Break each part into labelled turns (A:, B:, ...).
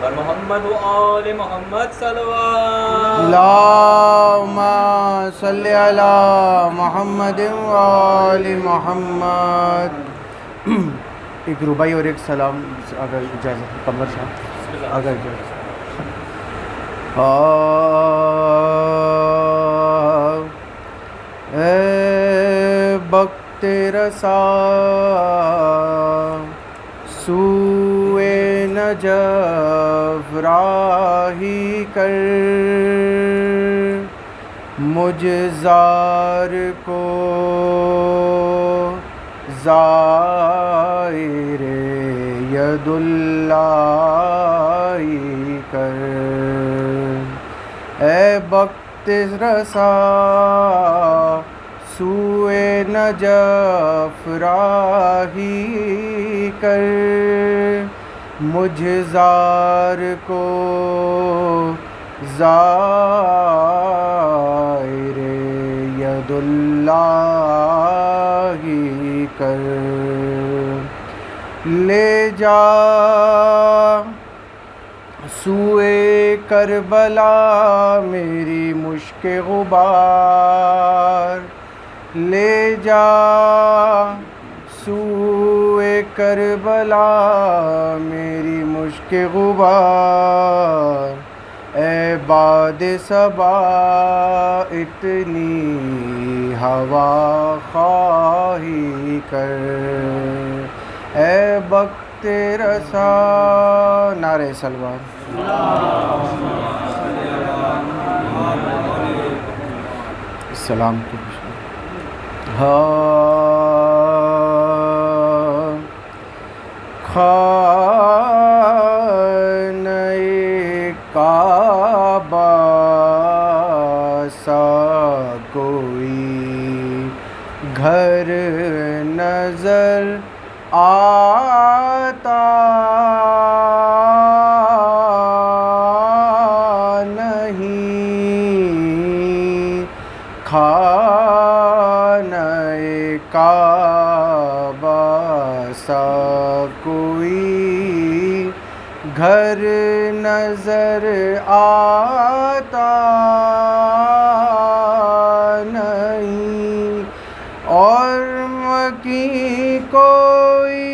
A: اور محمد و آل محمد صلوات.
B: اللہم صلی علی محمد و آل محمد. ایک ربائی اور ایک سلام اگر اجازت ہے. قمر صاحب اگر اجازت. اے بخت رسا سوئے نجف راہی کر، مجھ زار کو زائر ید اللہ کر. اے بخت رسا سوئے نجف راہی کر، مجھ زار کو زائر ید اللہ کر. لے جا سوئے کربلا میری مشک غبار، لے جا سوئے کربلا میری مشک غبار. اے باد صبا اتنی ہوا خواہی کر. اے بخت رسا نعرہ سلوات. سلام کی خانہ کعبہ سا کوئی گھر نظر آتا نہیں، خانہ کعبہ سا کوئی گھر نظر آتا نہیں، اور مکی کوئی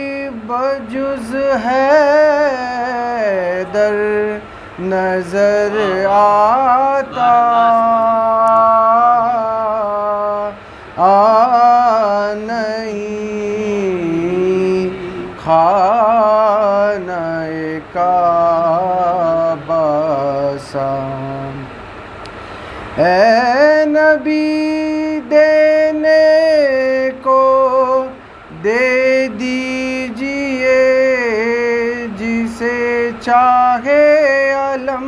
B: بجز حیدر نظر آتا نہیں، خانہ کعبہ سا. اے نبی دینے کو دے دیجئے جسے چاہے علم.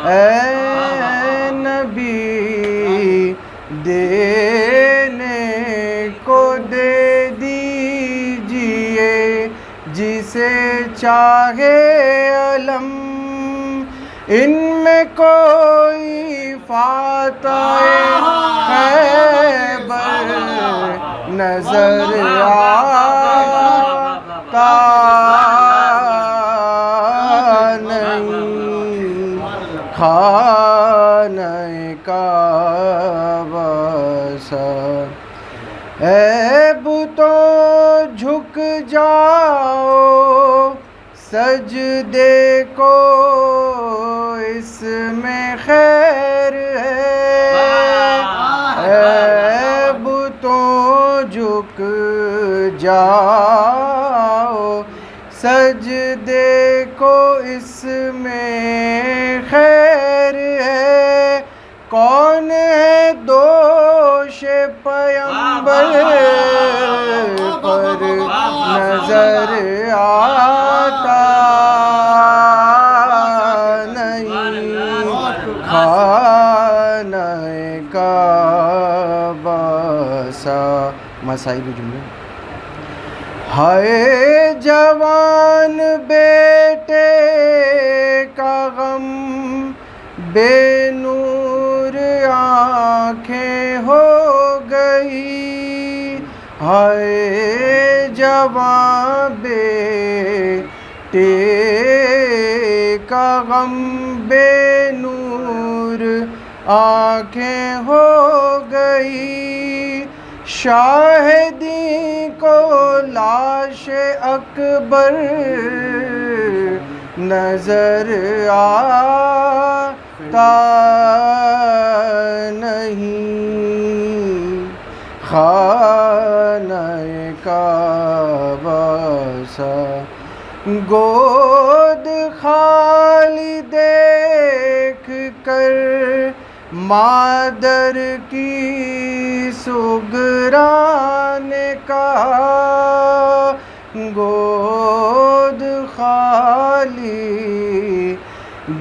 B: اے نبی دینے کو دے دیجئے جسے چاہے علم. ان میں کوئی فاتح خیبر نظر آتا نہیں، خانہ کعبہ سا. اے بتوں جھک جاؤ سجدے کو، اس میں خیر ہے. اے بتوں جھک جاؤ سجدے کو، اس میں خیر ہے. کون ہے دوش پیمبر پر نظر آتا نہیں، خانہ کعبہ سا. مسائل جملے. ہائے جوان بیٹے کا غم، بے نور آنکھیں ہو گئی. ہائے جوان بیٹے ٹیکا غم بے نور آنکھیں ہو گئی، شاہدی کو لاش اکبر نظر آتا نہیں، خانہ کعبہ سا گود خالی دیکھ کر مادر کی سغرا نے کہا، گود خالی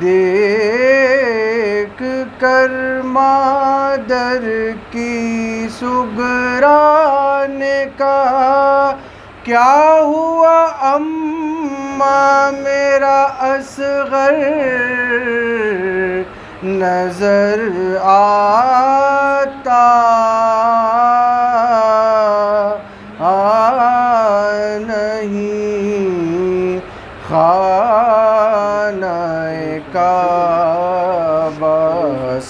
B: دیکھ کر مادر کی سغرا نے کہا، کیا ہوا اماں میرا اصغر نظر آتا نہیں، خانہ کعبہ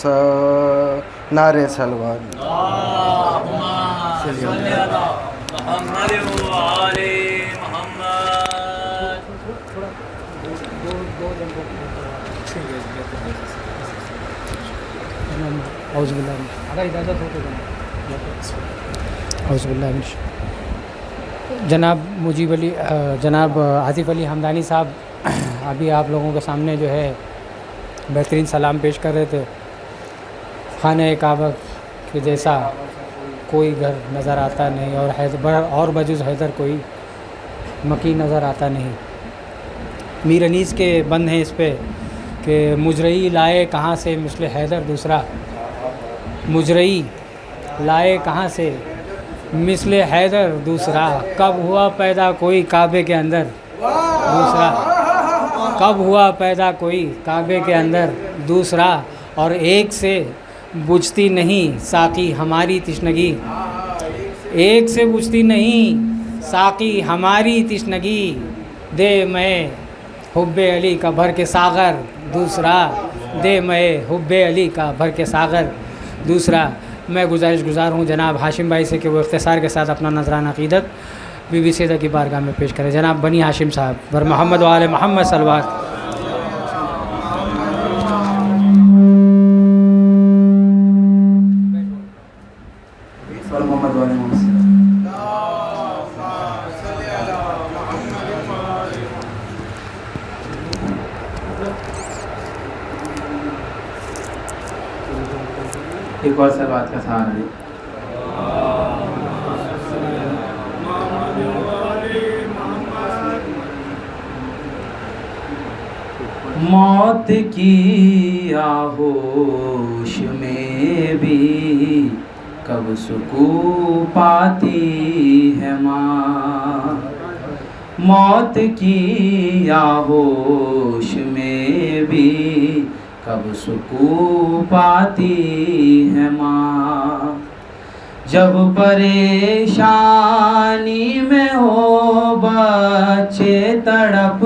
B: سا۔ نعرہ سلوات۔
A: صلی اللہ محمد و آل محمد۔
C: اعوذ باللہ اگر اجازت ہو تو اعوذ باللہ من جناب مجیب علی جناب آصف علی حمدانی صاحب ابھی آپ لوگوں کے سامنے جو ہے بہترین سلام پیش کر رہے تھے۔ خانہ کعبہ کے جیسا کوئی گھر نظر آتا نہیں، اور بجز حیدر کوئی مکی نظر آتا نہیں۔ میر انیس کے بند ہیں اس پہ کہ مجرئی لائے کہاں سے مثل حیدر دوسرا، مجرئی لائے کہاں سے مثل حیدر دوسرا، کب ہوا پیدا کوئی کعبے کے اندر دوسرا، کب ہوا پیدا کوئی کعبے کے اندر دوسرا، اور ایک سے بجھتی نہیں ساقی ہماری تشنگی، ایک سے بجھتی نہیں ساقی ہماری تشنگی، دے میں حب علی کا بھر کے ساغر دوسرا، دے میں حب علی کا بھر کے ساغر دوسرا۔ میں گزار ہوں جناب ہاشم بھائی سے کہ وہ اختصار کے ساتھ اپنا نذرانہ عقیدت بی بی سیدہ کی بارگاہ میں پیش کریں۔ جناب بنی ہاشم صاحب بر محمد و آل محمد صلوات۔
D: ایک اور صلوات کا سہارا ہے۔ موت کی آغوش میں بھی کب سکون پاتی ہے ماں، موت کی آغوش میں بھی کب سکون پاتی ہے ماں، جب پریشانی میں ہو بچے تڑپ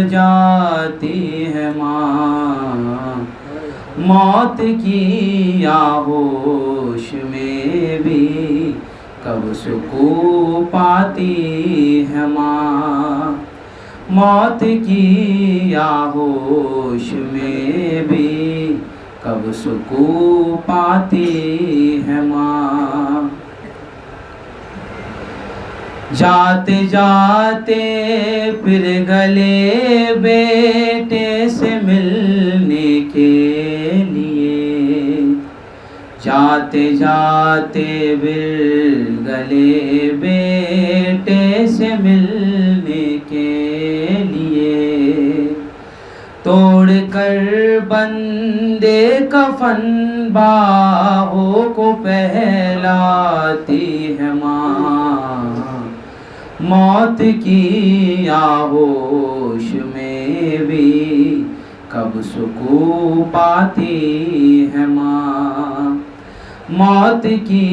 D: جاتی ہے ماں، موت کی آغوش میں بھی کب سکون پاتی ہے ماں، موت کی آغوش میں بھی کب سکون پاتی ہے ماں، جاتے جاتے پھر گلے بیٹے سے ملنے کے لیے، جاتے جاتے پھر گلے بیٹے سے ملنے کے لیے، توڑ کر بندے کفن باہوں کو پہلاتی ہے ماں، موت کی آغوش میں بھی کب سکون پاتی ہے ماں، موت کی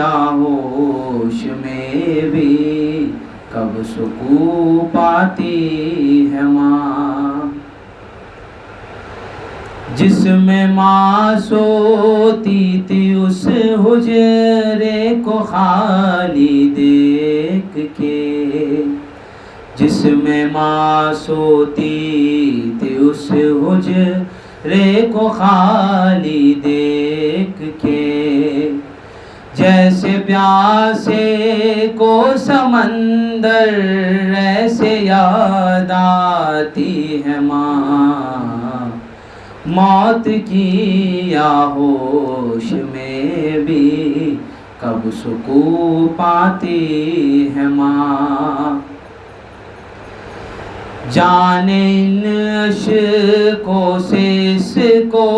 D: آغوش میں بھی کب سکون پاتی ہے ماں. جس میں ماں سوتی تھی اس حجرے کو خالی دیکھ کے، جس میں ماں سوتی تھی اس حجرے کو خالی دیکھ کے، جیسے پیاسے کو سمندر ایسے یاد آتی ہے ماں. موت کی آغوش میں بھی کب سکون پاتی ہے ماں. جانے ان اشکوں سے اس کو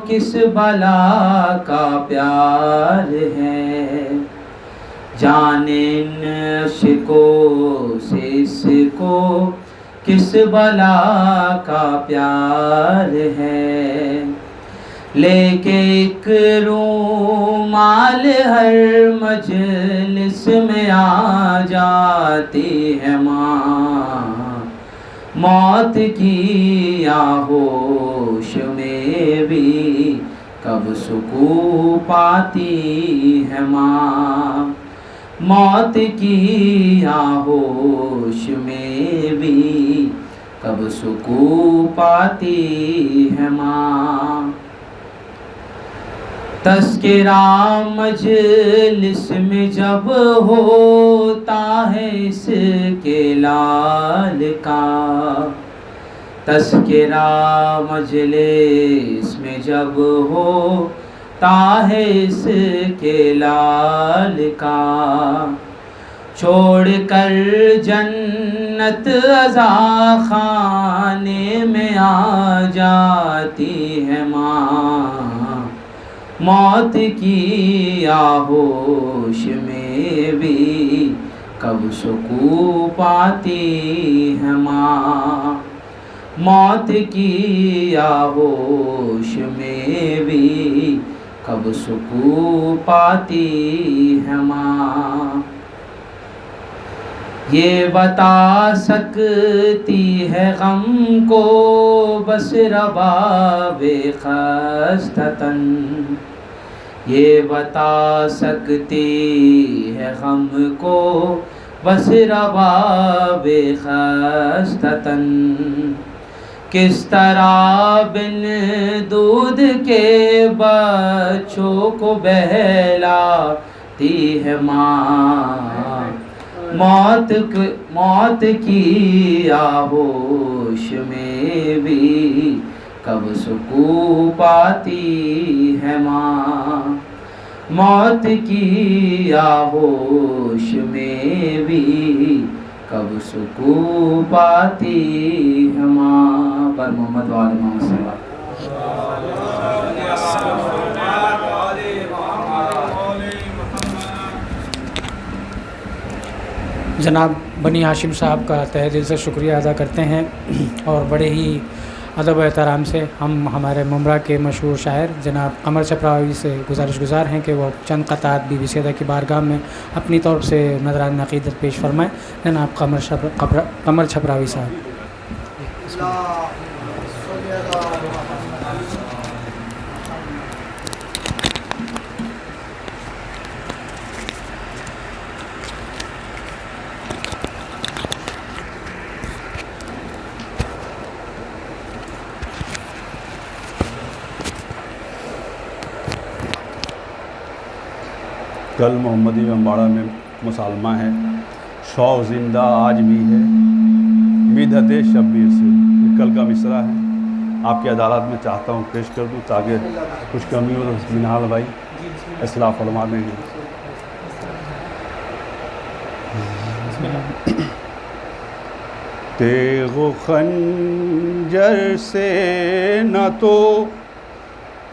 D: کس بلا کا پیار ہے، جانے ان اشکوں سے اس کو کس بلا کا پیار ہے. لے کے ایک رومال ہر مجلس میں آ جاتی ہے ماں. موت کی آغوش میں بھی کب سکون پاتی ہے ماں. موت کی آغوش میں بھی کب سکون پاتی ہے ماں. تذکرہ مجلس میں جب ہوتا ہے اس کے لال کا، تذکرہ مجلس میں جب ہوتا ہے اس کے لال کا، چھوڑ کر جنت عزا خانے میں آ جاتی ہے ماں. موت کی آغوش میں بھی کب سکون پاتی ہے ماں. موت کی آغوش میں بھی کب سکون پاتی ہے ماں. یہ بتا سکتی ہے غم کو بس رباب خستتاً، یہ بتا سکتی ہے غم کو بس رباب خستتاً. کس طرح بن دودھ کے بچوں کو بہلاتی ہے ماں. موت کی آغوش میں بھی کب سکون پاتی ہے ماں. موت کی آغوش میں بھی کب سکون پاتی ہے ماں. پر محمد وآل محمد صلی اللہ علیہ وسلم.
C: جناب بنی ہاشم صاحب کا تہہ دل سے شکریہ ادا کرتے ہیں، اور بڑے ہی ادب و احترام سے ہم ہمارے ممبرا کے مشہور شاعر جناب قمر چھپراوی سے گزارش گزار ہیں کہ وہ چند قطعات بی بی سیدہ کی بارگاہ میں اپنی طرف سے نذران عقیدت پیش فرمائیں. جناب قمر چھپراوی صاحب.
E: کل محمدی امباڑہ میں مسالمہ ہے، شوق زندہ آج بھی ہے، بدعت شبیر سے. یہ کل کا مصرع ہے، آپ کی عدالت میں چاہتا ہوں پیش کر دوں تاکہ کچھ کمی ہو تو منال بھائی اصلاح فرما دیں گے. تیغ و خنجر سے نہ تو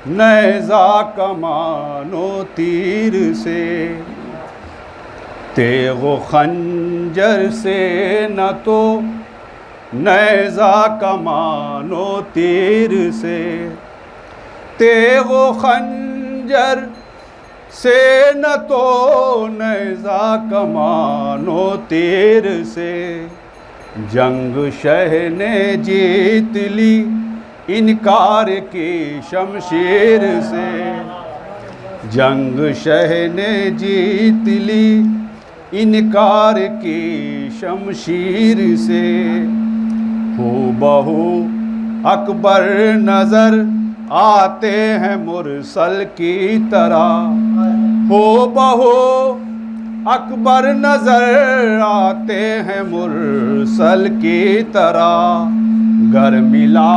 E: نیزہ کمان و تیر سے، تیغ و خنجر سے نہ تو نیزہ کمان و تیر سے، تیغ و خنجر سے نہ تو نیزہ کمان و تیر سے، جنگ شہ نے جیت لی انکار کی شمشیر سے، جنگ شہ نے جیت لی انکار کی شمشیر سے، ہو بہو اکبر نظر آتے ہیں مرسل کی طرح، ہو بہو اکبر نظر آتے ہیں مرسل کی طرح، گر ملا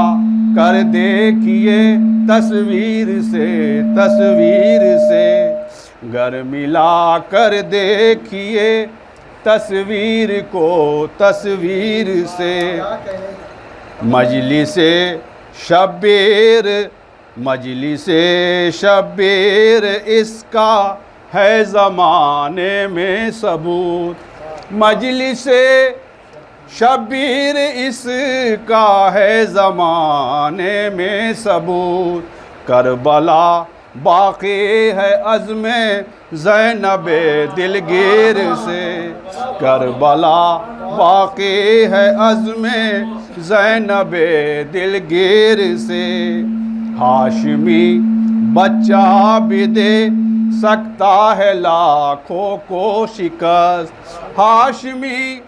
E: کر دیکھیے تصویر سے، تصویر سے، گر ملا کر دیکھیے تصویر کو تصویر سے، مجلس شبیر، مجلس شبیر اس کا ہے زمانے میں ثبوت، مجلس شبیر اس کا ہے زمانے میں ثبوت، کربلا باقی ہے عزم زینب دلگیر سے، کربلا باقی ہے عزم زینب دلگیر سے، ہاشمی بچہ بھی دے سکتا ہے لاکھوں کو شکست، ہاشمی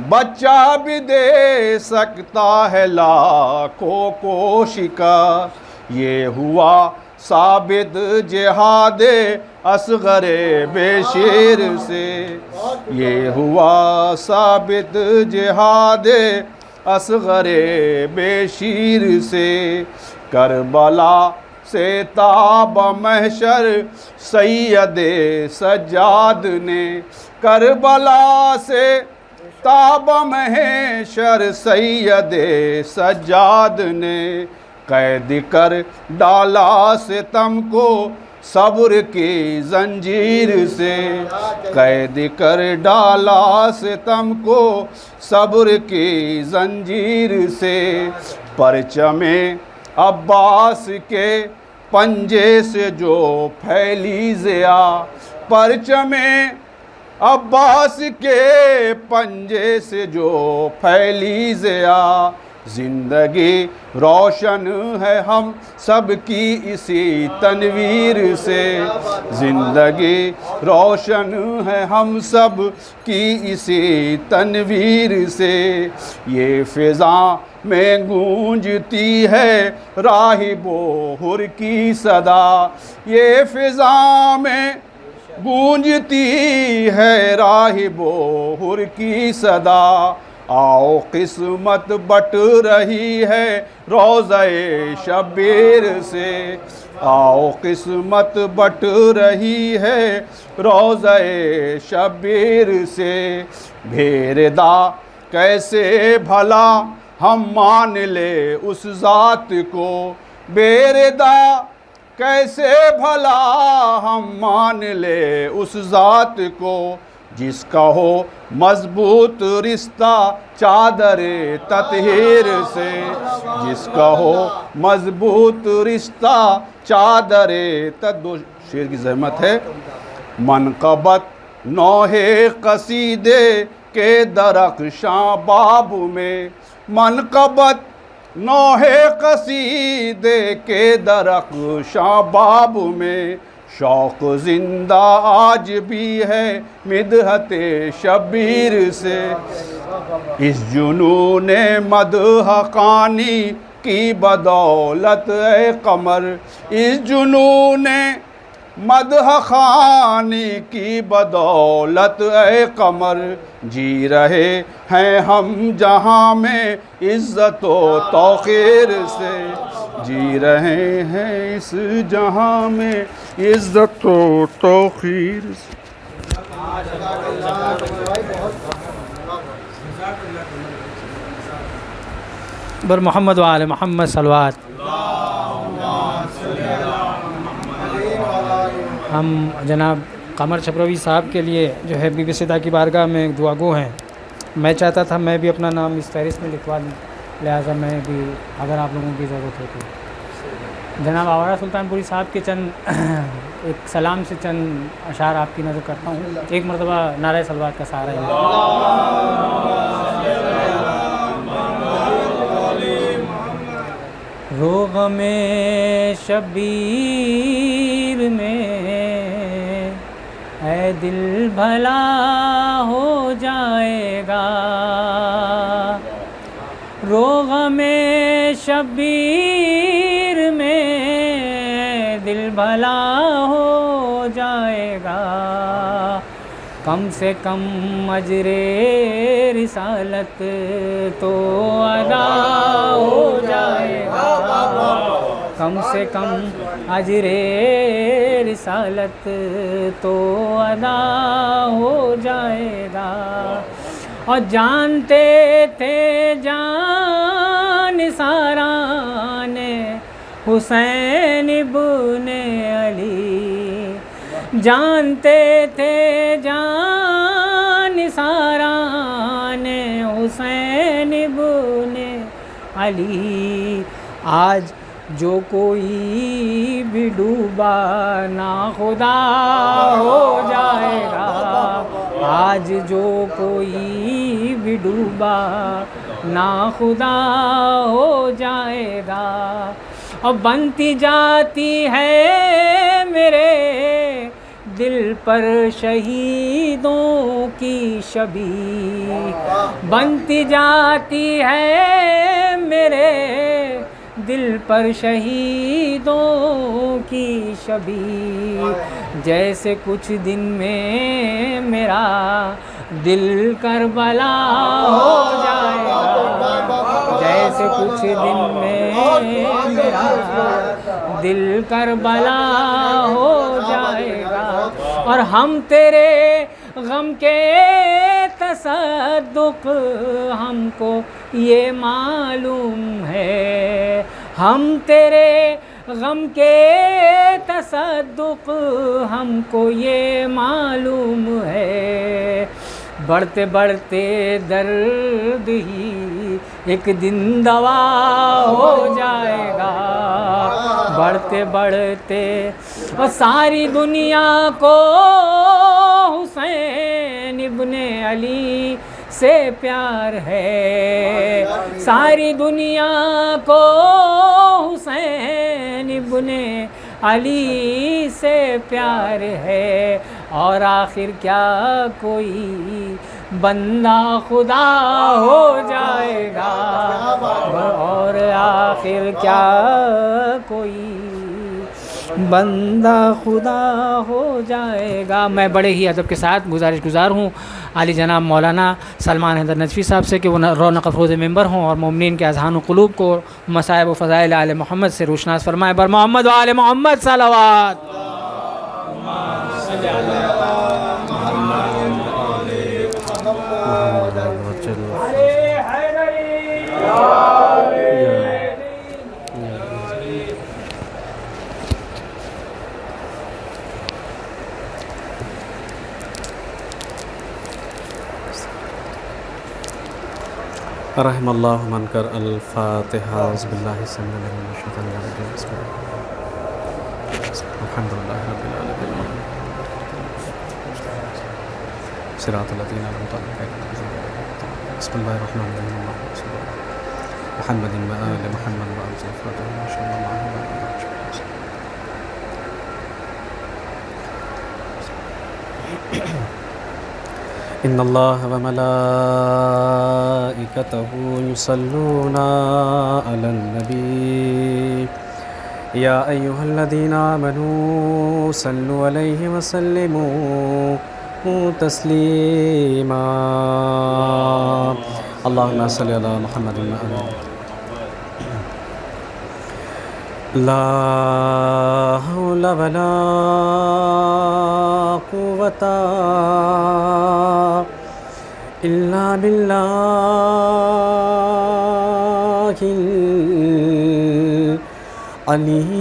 E: بچہ بھی دے سکتا ہے لاکھوں کو شکست، یہ ہوا ثابت جہاد اصغر بشیر سے، یہ ہوا ثابت جہاد اصغر بشیر سے، کربلا سے تاب محشر سید سجاد نے، کربلا سے تاب محشر سید سجاد نے، قید کر ڈالا ستم کو صبر کی زنجیر سے، قید کر ڈالا ستم کو صبر کی زنجیر سے، پرچم عباس کے پنجے سے جو پھیلی ضیا، پرچم عباس کے پنجے سے جو پھیلی ضیا، زندگی روشن ہے ہم سب کی اسی تنویر سے، زندگی روشن ہے ہم سب کی اسی تنویر سے، یہ فضا میں گونجتی ہے راہب و حر کی صدا، یہ فضا میں گونجتی ہے راہب و حر کی صدا، آؤ قسمت بٹ رہی ہے روضہ شبیر سے، آؤ قسمت بٹ رہی ہے روضہ شبیر سے، بھیردا کیسے بھلا ہم مان لے اس ذات کو، بیردا کیسے بھلا ہم مان لے اس ذات کو، جس کا ہو مضبوط رشتہ چادر تطہیر سے، جس کا ہو مضبوط رشتہ چادر دو شعر کی زحمت ہے، منقبت نوح قصیدے کے درخشاں باب میں، منقبت نوح قصیدے کے درخشاں باب میں، شوق زندہ آج بھی ہے مدحت شبیر سے، اس جنون مدح خوانی کی بدولت اے قمر، اس جنون مدح خوانی کی بدولت اے قمر، جی رہے ہیں ہم جہاں میں عزت و توقیر سے، جی رہے ہیں اس جہاں میں عزت و توقیر سے۔
C: بر محمد و آل محمد صلوات۔ ہم جناب قمر چھبروی صاحب کے لیے جو ہے بی بی صدا کی بارگاہ میں دعا گو ہیں، میں چاہتا تھا میں بھی اپنا نام اس فہرست میں لکھوا دوں، لہٰذا میں بھی اگر آپ لوگوں کی ضرورت ہو تو جناب آوارہ سلطان پوری صاحب کے چند ایک سلام سے چند اشعار آپ کی نظر کرتا ہوں. ایک مرتبہ نعرہ صلوات کا سہارا ہے. روغ میں شبیر میں اے دل بھلا ہو جائے گا. روغ میں شبیر میں دل بھلا ہو جائے گا. کم سے کم اجر رسالت تو ادا ہو جائے گا. کم سے کم اجر رسالت تو ادا ہو جائے گا. اور جانتے تھے جان ساران حسین ابن علی. جانتے تھے جان ساران حسین ابن علی. آج جو کوئی بھی ڈوبا ناخدا ہو جائے گا. آج جو کوئی بھی ڈوبا ناخدا ہو جائے گا. اور بنتی جاتی ہے میرے دل پر شہیدوں کی شبیہ. بنتی جاتی ہے میرے دل پر شہیدوں کی شبیہ. جیسے کچھ دن میں میرا دل کربلا ہو جائے گا. جیسے کچھ دن میں میرا دل کربلا ہو جائے گا. اور ہم تیرے غم کے تصدق ہم کو یہ معلوم ہے. ہم تیرے غم کے تصدق ہم کو یہ معلوم ہے. بڑھتے بڑھتے درد ہی ایک دن دوا ہو جائے گا. بڑھتے بڑھتے اور ساری دنیا کو حسین ابن علی سے پیار ہے. ساری دنیا کو حسین ابن علی سے پیار ہے. اور آخر کیا کوئی بندہ خدا ہو جائے گا. اور آخر کیا کوئی بندہ خدا ہو جائے گا. میں بڑے ہی ادب کے ساتھ گزارش گزار ہوں عالی جناب مولانا سلمان حیدر نجفی صاحب سے کہ وہ رونق افروز ممبر ہوں اور مومنین کے اذہان و قلوب کو مصائب و فضائل آل محمد سے روشناس فرمائے. بر محمد و آل محمد صلوات.
F: رحم اللہ من کر الفاتحہ. اعوذ باللہ السمیع العلیم من الشیطان الرجیم. بسم اللہ الحمد للہ رب العالمین. صراط الذین انعمت علیہم. بسم اللہ الرحمن الرحیم. اللہم صل علی محمد و آل محمد و عجل فرجهم ما شاء الله معهم. ان اللہ و ملائکتہ یصلون علی النبی یا ایہا الذین آمنوا صلوا علیہ وسلموا تسلیما. اللہم صلی علی محمد و آل لا حول ولا قوة إلا بالله العلي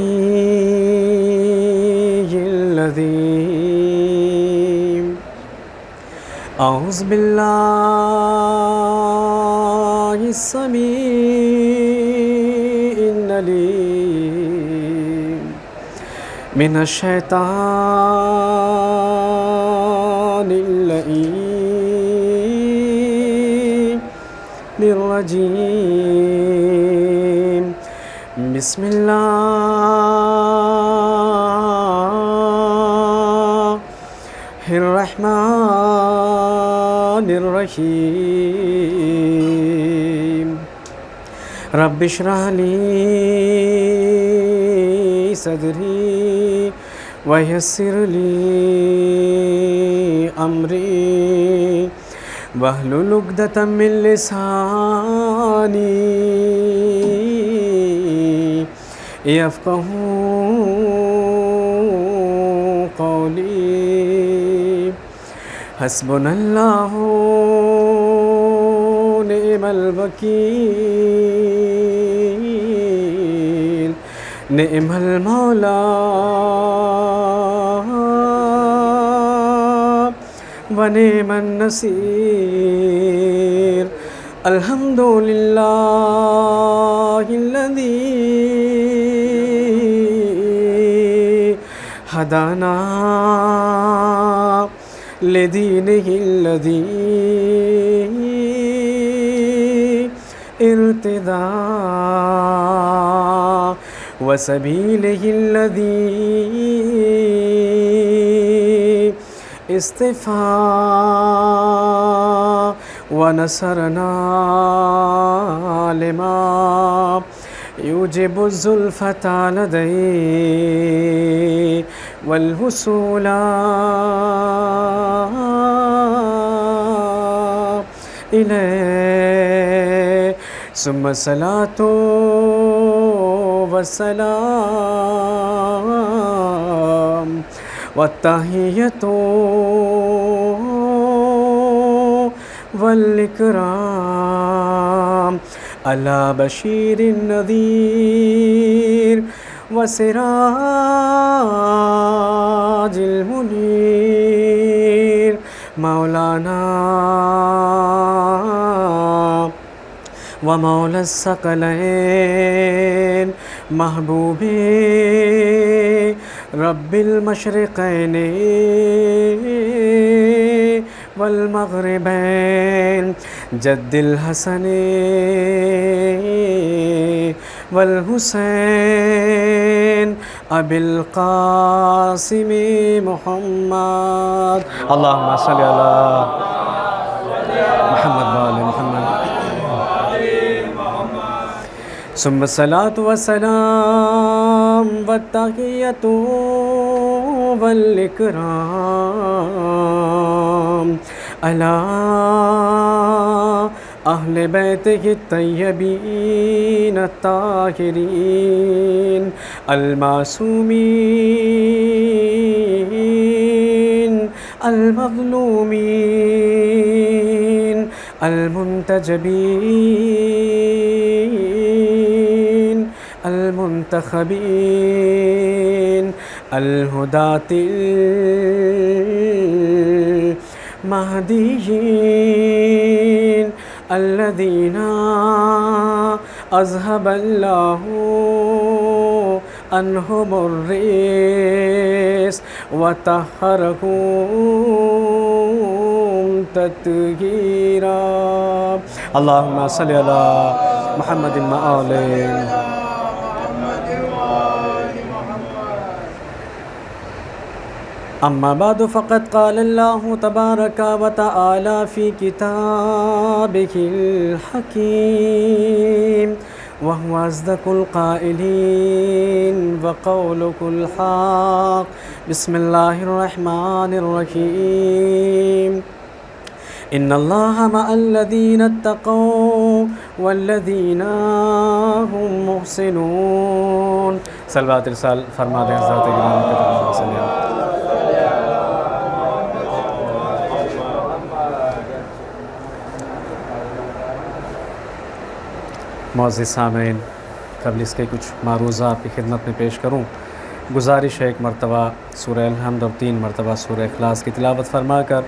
F: العظيم. أعوذ بالله السميع العليم من الشيطان اللعين الرجيم بسم الله الرحمن الرحيم رب اشرح لي صدري ويسر لي أمري واحلل عقدة من لساني يفقهوا قولي حسبنا الله نعم الوكيل نعم المولى ونعم النصير الحمد لله الذي هدانا لدينه الذي ارتضى وسبيله الذي اصطفى ونصرنا لما يوجب الزلفة لديه والوصول إليه ثم الصلاة والسلام والتحية والإكرام على بشير النذير وسراج المنير مولانا ومولى الثقلين محبوبي رب المشرقين والمغربين جد الحسن والحسين أبي القاسم محمد اللهم صل على محمد وآل محمد ثم الصلاة والسلام والتحية والإكرام على أهل بيته الطيبين الطاهرين المعصومين المظلومين المنتجبين المنتخبين الهداة المهديين الذين أذهب الله عنهم الرجس وطهرهم تطهيرا اللهم صل على محمد وآله أما بعد فقد قال الله تبارك وتعالى في كتابه الحكيم وهو أصدق القائلين وقولك الحق بسم الله الرحمن الرحيم إن الله مع الذين اتقوا والذين هم محسنون صلوات ارسال فرما دیں حضرات گرامی کے طرف سے معزز سامعین، قبل اس کے کچھ معروضہ آپ کی خدمت میں پیش کروں. گزارش ہے ایک مرتبہ سورہ الحمد اور 3 مرتبہ سورہ اخلاص کی تلاوت فرما کر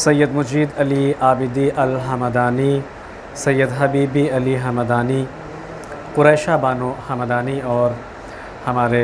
F: سید مجید علی عابدی الحمدانی، سید حبیبی علی حمدانی، قریشہ بانو حمدانی اور ہمارے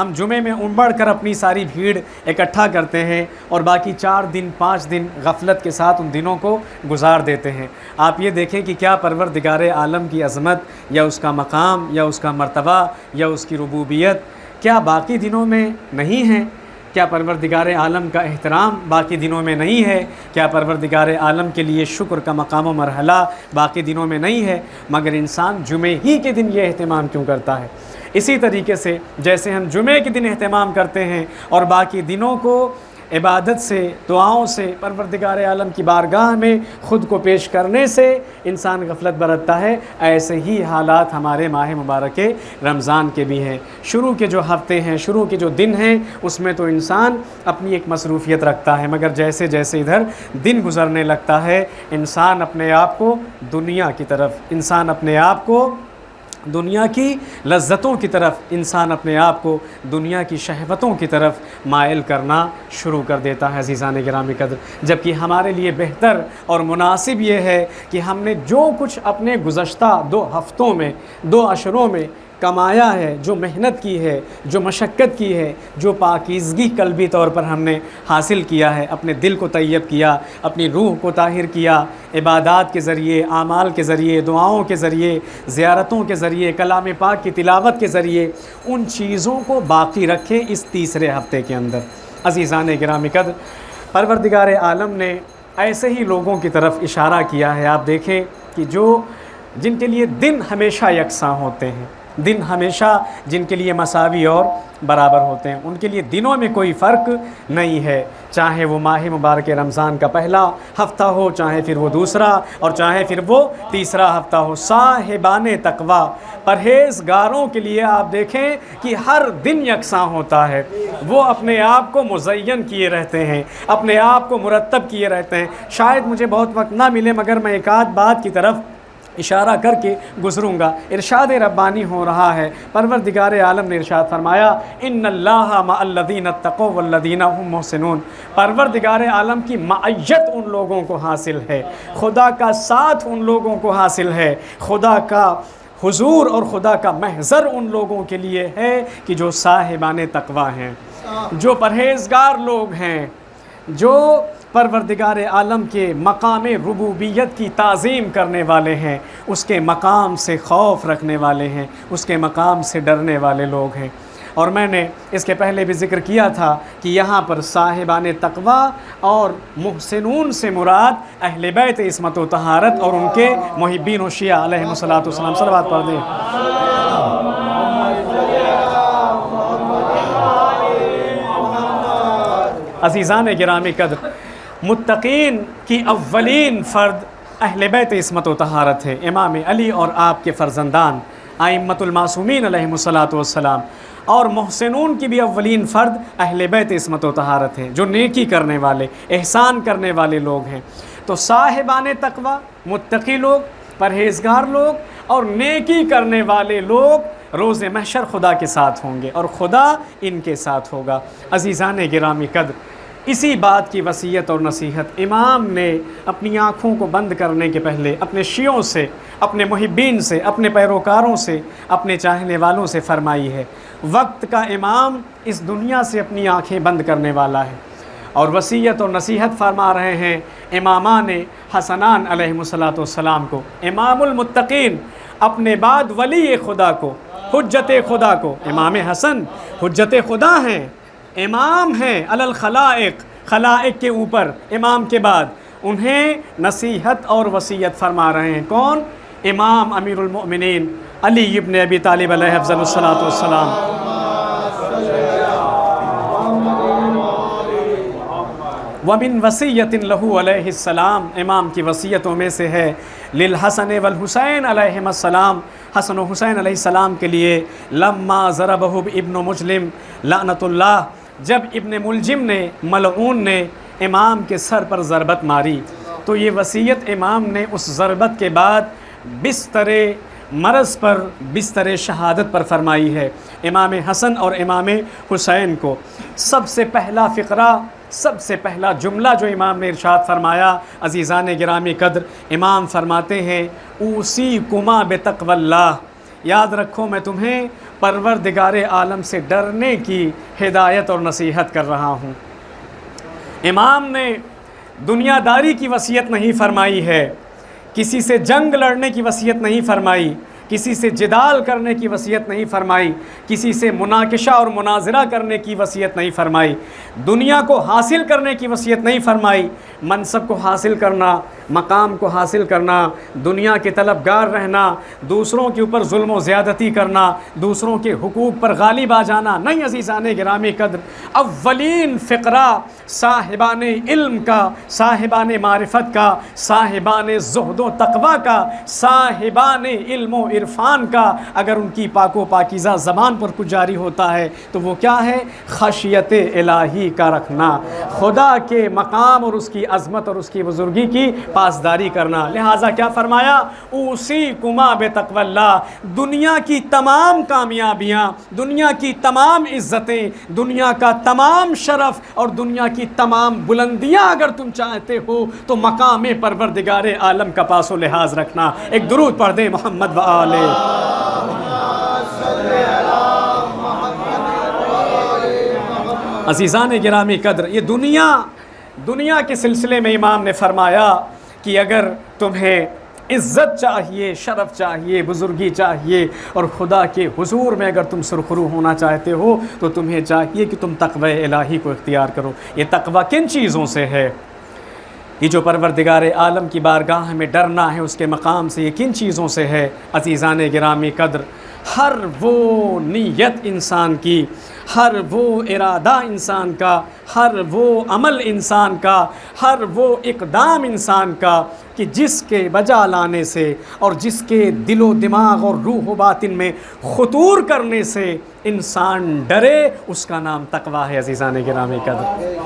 F: ہم جمعے میں بڑھ کر اپنی ساری بھیڑ اکٹھا کرتے ہیں اور باقی 4 دن 5 دن غفلت کے ساتھ ان دنوں کو گزار دیتے ہیں۔ آپ یہ دیکھیں کہ کیا پروردگار عالم کی عظمت یا اس کا مقام یا اس کا مرتبہ یا اس کی ربوبیت کیا باقی دنوں میں نہیں ہے؟ کیا پروردگار عالم کا احترام باقی دنوں میں نہیں ہے؟ کیا پروردگار عالم کے لیے شکر کا مقام و مرحلہ باقی دنوں میں نہیں ہے؟ مگر انسان جمعے ہی کے دن یہ اہتمام کیوں کرتا ہے؟ اسی طریقے سے جیسے ہم جمعے کے دن اہتمام کرتے ہیں اور باقی دنوں کو عبادت سے، دعاؤں سے، پروردگار عالم کی بارگاہ میں خود کو پیش کرنے سے انسان غفلت برتتا ہے، ایسے ہی حالات ہمارے ماہ مبارک رمضان کے بھی ہیں۔ شروع کے جو ہفتے ہیں، شروع کے جو دن ہیں، اس میں تو انسان اپنی ایک مصروفیت رکھتا ہے، مگر جیسے جیسے ادھر دن گزرنے لگتا ہے انسان اپنے آپ کو دنیا کی طرف، انسان اپنے آپ کو دنیا کی لذتوں کی طرف، انسان اپنے آپ کو دنیا کی شہوتوں کی طرف مائل کرنا شروع کر دیتا ہے عزیزان گرامی قدر، جبکہ ہمارے لیے بہتر اور مناسب یہ ہے کہ ہم نے جو کچھ اپنے گزشتہ 2 ہفتوں میں، 2 عشروں میں کمایا ہے، جو محنت کی ہے، جو مشقت کی ہے، جو پاکیزگی قلبی طور پر ہم نے حاصل کیا ہے، اپنے دل کو طیب کیا، اپنی روح کو طاہر کیا، عبادات کے ذریعے، اعمال کے ذریعے، دعاؤں کے ذریعے، زیارتوں کے ذریعے، کلام پاک کی تلاوت کے ذریعے، ان چیزوں کو باقی رکھیں اس تیسرے ہفتے کے اندر۔ عزیزان گرامی قدر، پروردگار عالم نے ایسے ہی لوگوں کی طرف اشارہ کیا ہے۔ آپ دیکھیں کہ جن کے لیے دن ہمیشہ یکساں ہوتے ہیں، دن ہمیشہ جن کے لیے مساوی اور برابر ہوتے ہیں، ان کے لیے دنوں میں کوئی فرق نہیں ہے، چاہے وہ ماہ مبارک رمضان کا پہلا ہفتہ ہو، چاہے پھر وہ دوسرا، اور چاہے پھر وہ تیسرا ہفتہ ہو۔ صاحبان تقویٰ، پرہیزگاروں کے لیے آپ دیکھیں کہ ہر دن یکساں ہوتا ہے، وہ اپنے آپ کو مزین کیے رہتے ہیں، اپنے آپ کو مرتب کیے رہتے ہیں۔ شاید مجھے بہت وقت نہ ملے مگر میں ایک آدھ بات کی طرف اشارہ کر کے گزروں گا۔ ارشاد ربانی ہو رہا ہے، پروردگار عالم نے ارشاد فرمایا ان اللہ مع الذین اتقوا والذین هم محسنون، پروردگار عالم کی معیت ان لوگوں کو حاصل ہے، خدا کا ساتھ ان لوگوں کو حاصل ہے، خدا کا حضور اور خدا کا محضر ان لوگوں کے لیے ہے کہ جو صاحبان تقویٰ ہیں، جو پرہیزگار لوگ ہیں، جو پروردگار عالم کے مقام ربوبیت کی تعظیم کرنے والے ہیں، اس کے مقام سے خوف رکھنے والے ہیں، اس کے مقام سے ڈرنے والے لوگ ہیں۔ اور میں نے اس کے پہلے بھی ذکر کیا تھا کہ یہاں پر صاحبان تقویٰ اور محسنون سے مراد اہل بیت عصمت و طہارت اور ان کے محبین و شیعہ علیہم الصلوۃ والسلام۔ صلوات پڑھ دیں۔ عزیزان گرامی قدر، متقین کی اولین فرد اہل بیت عصمت و طہارت ہے، امام علی اور آپ کے فرزندان ائمۃ المعصومین علیہم الصلوۃ والسلام، اور محسنون کی بھی اولین فرد اہل بیت عصمت و طہارت ہے، جو نیکی کرنے والے، احسان کرنے والے لوگ ہیں۔ تو صاحبان تقویٰ، متقی لوگ، پرہیزگار لوگ اور نیکی کرنے والے لوگ روز محشر خدا کے ساتھ ہوں گے اور خدا ان کے ساتھ ہوگا۔ عزیزان گرامی قدر، اسی بات کی وصیت اور نصیحت امام نے اپنی آنکھوں کو بند کرنے کے پہلے اپنے شیعوں سے، اپنے محبین سے، اپنے پیروکاروں سے، اپنے چاہنے والوں سے فرمائی ہے۔ وقت کا امام اس دنیا سے اپنی آنکھیں بند کرنے والا ہے، اور وصیت اور نصیحت فرما رہے ہیں امامان حسنان علیہم الصلوۃ والسلام کو، امام المتقین، اپنے بعد ولی خدا کو، حجت خدا کو۔ امام حسن حجت خدا ہیں، امام ہیں علی الخلائق، خلائق کے اوپر، امام کے بعد انہیں نصیحت اور وصیت فرما رہے ہیں۔ کون؟ امام امیر المؤمنین علی ابن ابی طالب علیہ افضل الصلاۃ والسلام۔ ومن وصیت لہ علیہ السلام، امام کی وصیتوں میں سے ہے للحسن والحسین علیہم السلام، حسن و حسین علیہ السلام کے لیے، لما ضربہ ابن مجلم لعنت اللہ، جب ابن ملجم نے، ملعون نے امام کے سر پر ضربت ماری، تو یہ وصیت امام نے اس ضربت کے بعد بستر مرض پر، بستر شہادت پر فرمائی ہے۔ امام حسن اور امام حسین کو سب سے پہلا فقرہ، سب سے پہلا جملہ جو امام نے ارشاد فرمایا، عزیزان گرامی قدر، امام فرماتے ہیں اوصیکما بتقوی اللہ، یاد رکھو میں تمہیں پروردگار عالم سے ڈرنے کی ہدایت اور نصیحت کر رہا ہوں۔ امام نے دنیا داری کی وصیت نہیں فرمائی ہے، کسی سے جنگ لڑنے کی وصیت نہیں فرمائی، کسی سے جدال کرنے کی وصیت نہیں فرمائی، کسی سے مناقشہ اور مناظرہ کرنے کی وصیت نہیں فرمائی، دنیا کو حاصل کرنے کی وصیت نہیں فرمائی۔ منصب کو حاصل کرنا، مقام کو حاصل کرنا، دنیا کے طلبگار رہنا، دوسروں کے اوپر ظلم و زیادتی کرنا، دوسروں کے حقوق پر غالب آ جانا نہیں عزیزان گرامی قدر۔ اولین فقرہ صاحبان علم کا، صاحبان معرفت کا، صاحبان زہد و تقوی کا، صاحبان علم و عرفان کا، اگر ان کی پاک و پاکیزہ زبان پر کچھ جاری ہوتا ہے تو وہ کیا ہے؟ خشیت الہی کا رکھنا، خدا کے مقام اور اس کی عظمت اور اس کی بزرگی کی پاسداری کرنا۔ لہٰذا کیا فرمایا؟ اوصیکما بتقوی اللہ، دنیا کی تمام کامیابیاں، دنیا کی تمام عزتیں، دنیا کا تمام شرف اور دنیا کی تمام بلندیاں اگر تم چاہتے ہو تو مقام پروردگار عالم کا پاس و لحاظ رکھنا۔ ایک درود پڑھ دیں محمد و آلہ۔ عزیزان گرامی قدر، یہ دنیا کے سلسلے میں امام نے فرمایا کہ اگر تمہیں عزت چاہیے، شرف چاہیے، بزرگی چاہیے اور خدا کے حضور میں اگر تم سرخرو ہونا چاہتے ہو تو تمہیں چاہیے کہ تم تقوی الہی کو اختیار کرو۔ یہ تقوی کن چیزوں سے ہے؟ یہ جو پروردگار عالم کی بارگاہ میں ڈرنا ہے اس کے مقام سے، یہ کن چیزوں سے ہے؟ عزیزان گرامی قدر، ہر وہ نیت انسان کی، ہر وہ ارادہ انسان کا، ہر وہ عمل انسان کا، ہر وہ اقدام انسان کا کہ جس کے بجا لانے سے اور جس کے دل و دماغ اور روح و باطن میں خطور کرنے سے انسان ڈرے، اس کا نام تقویٰ ہے عزیزان گرامی قدر۔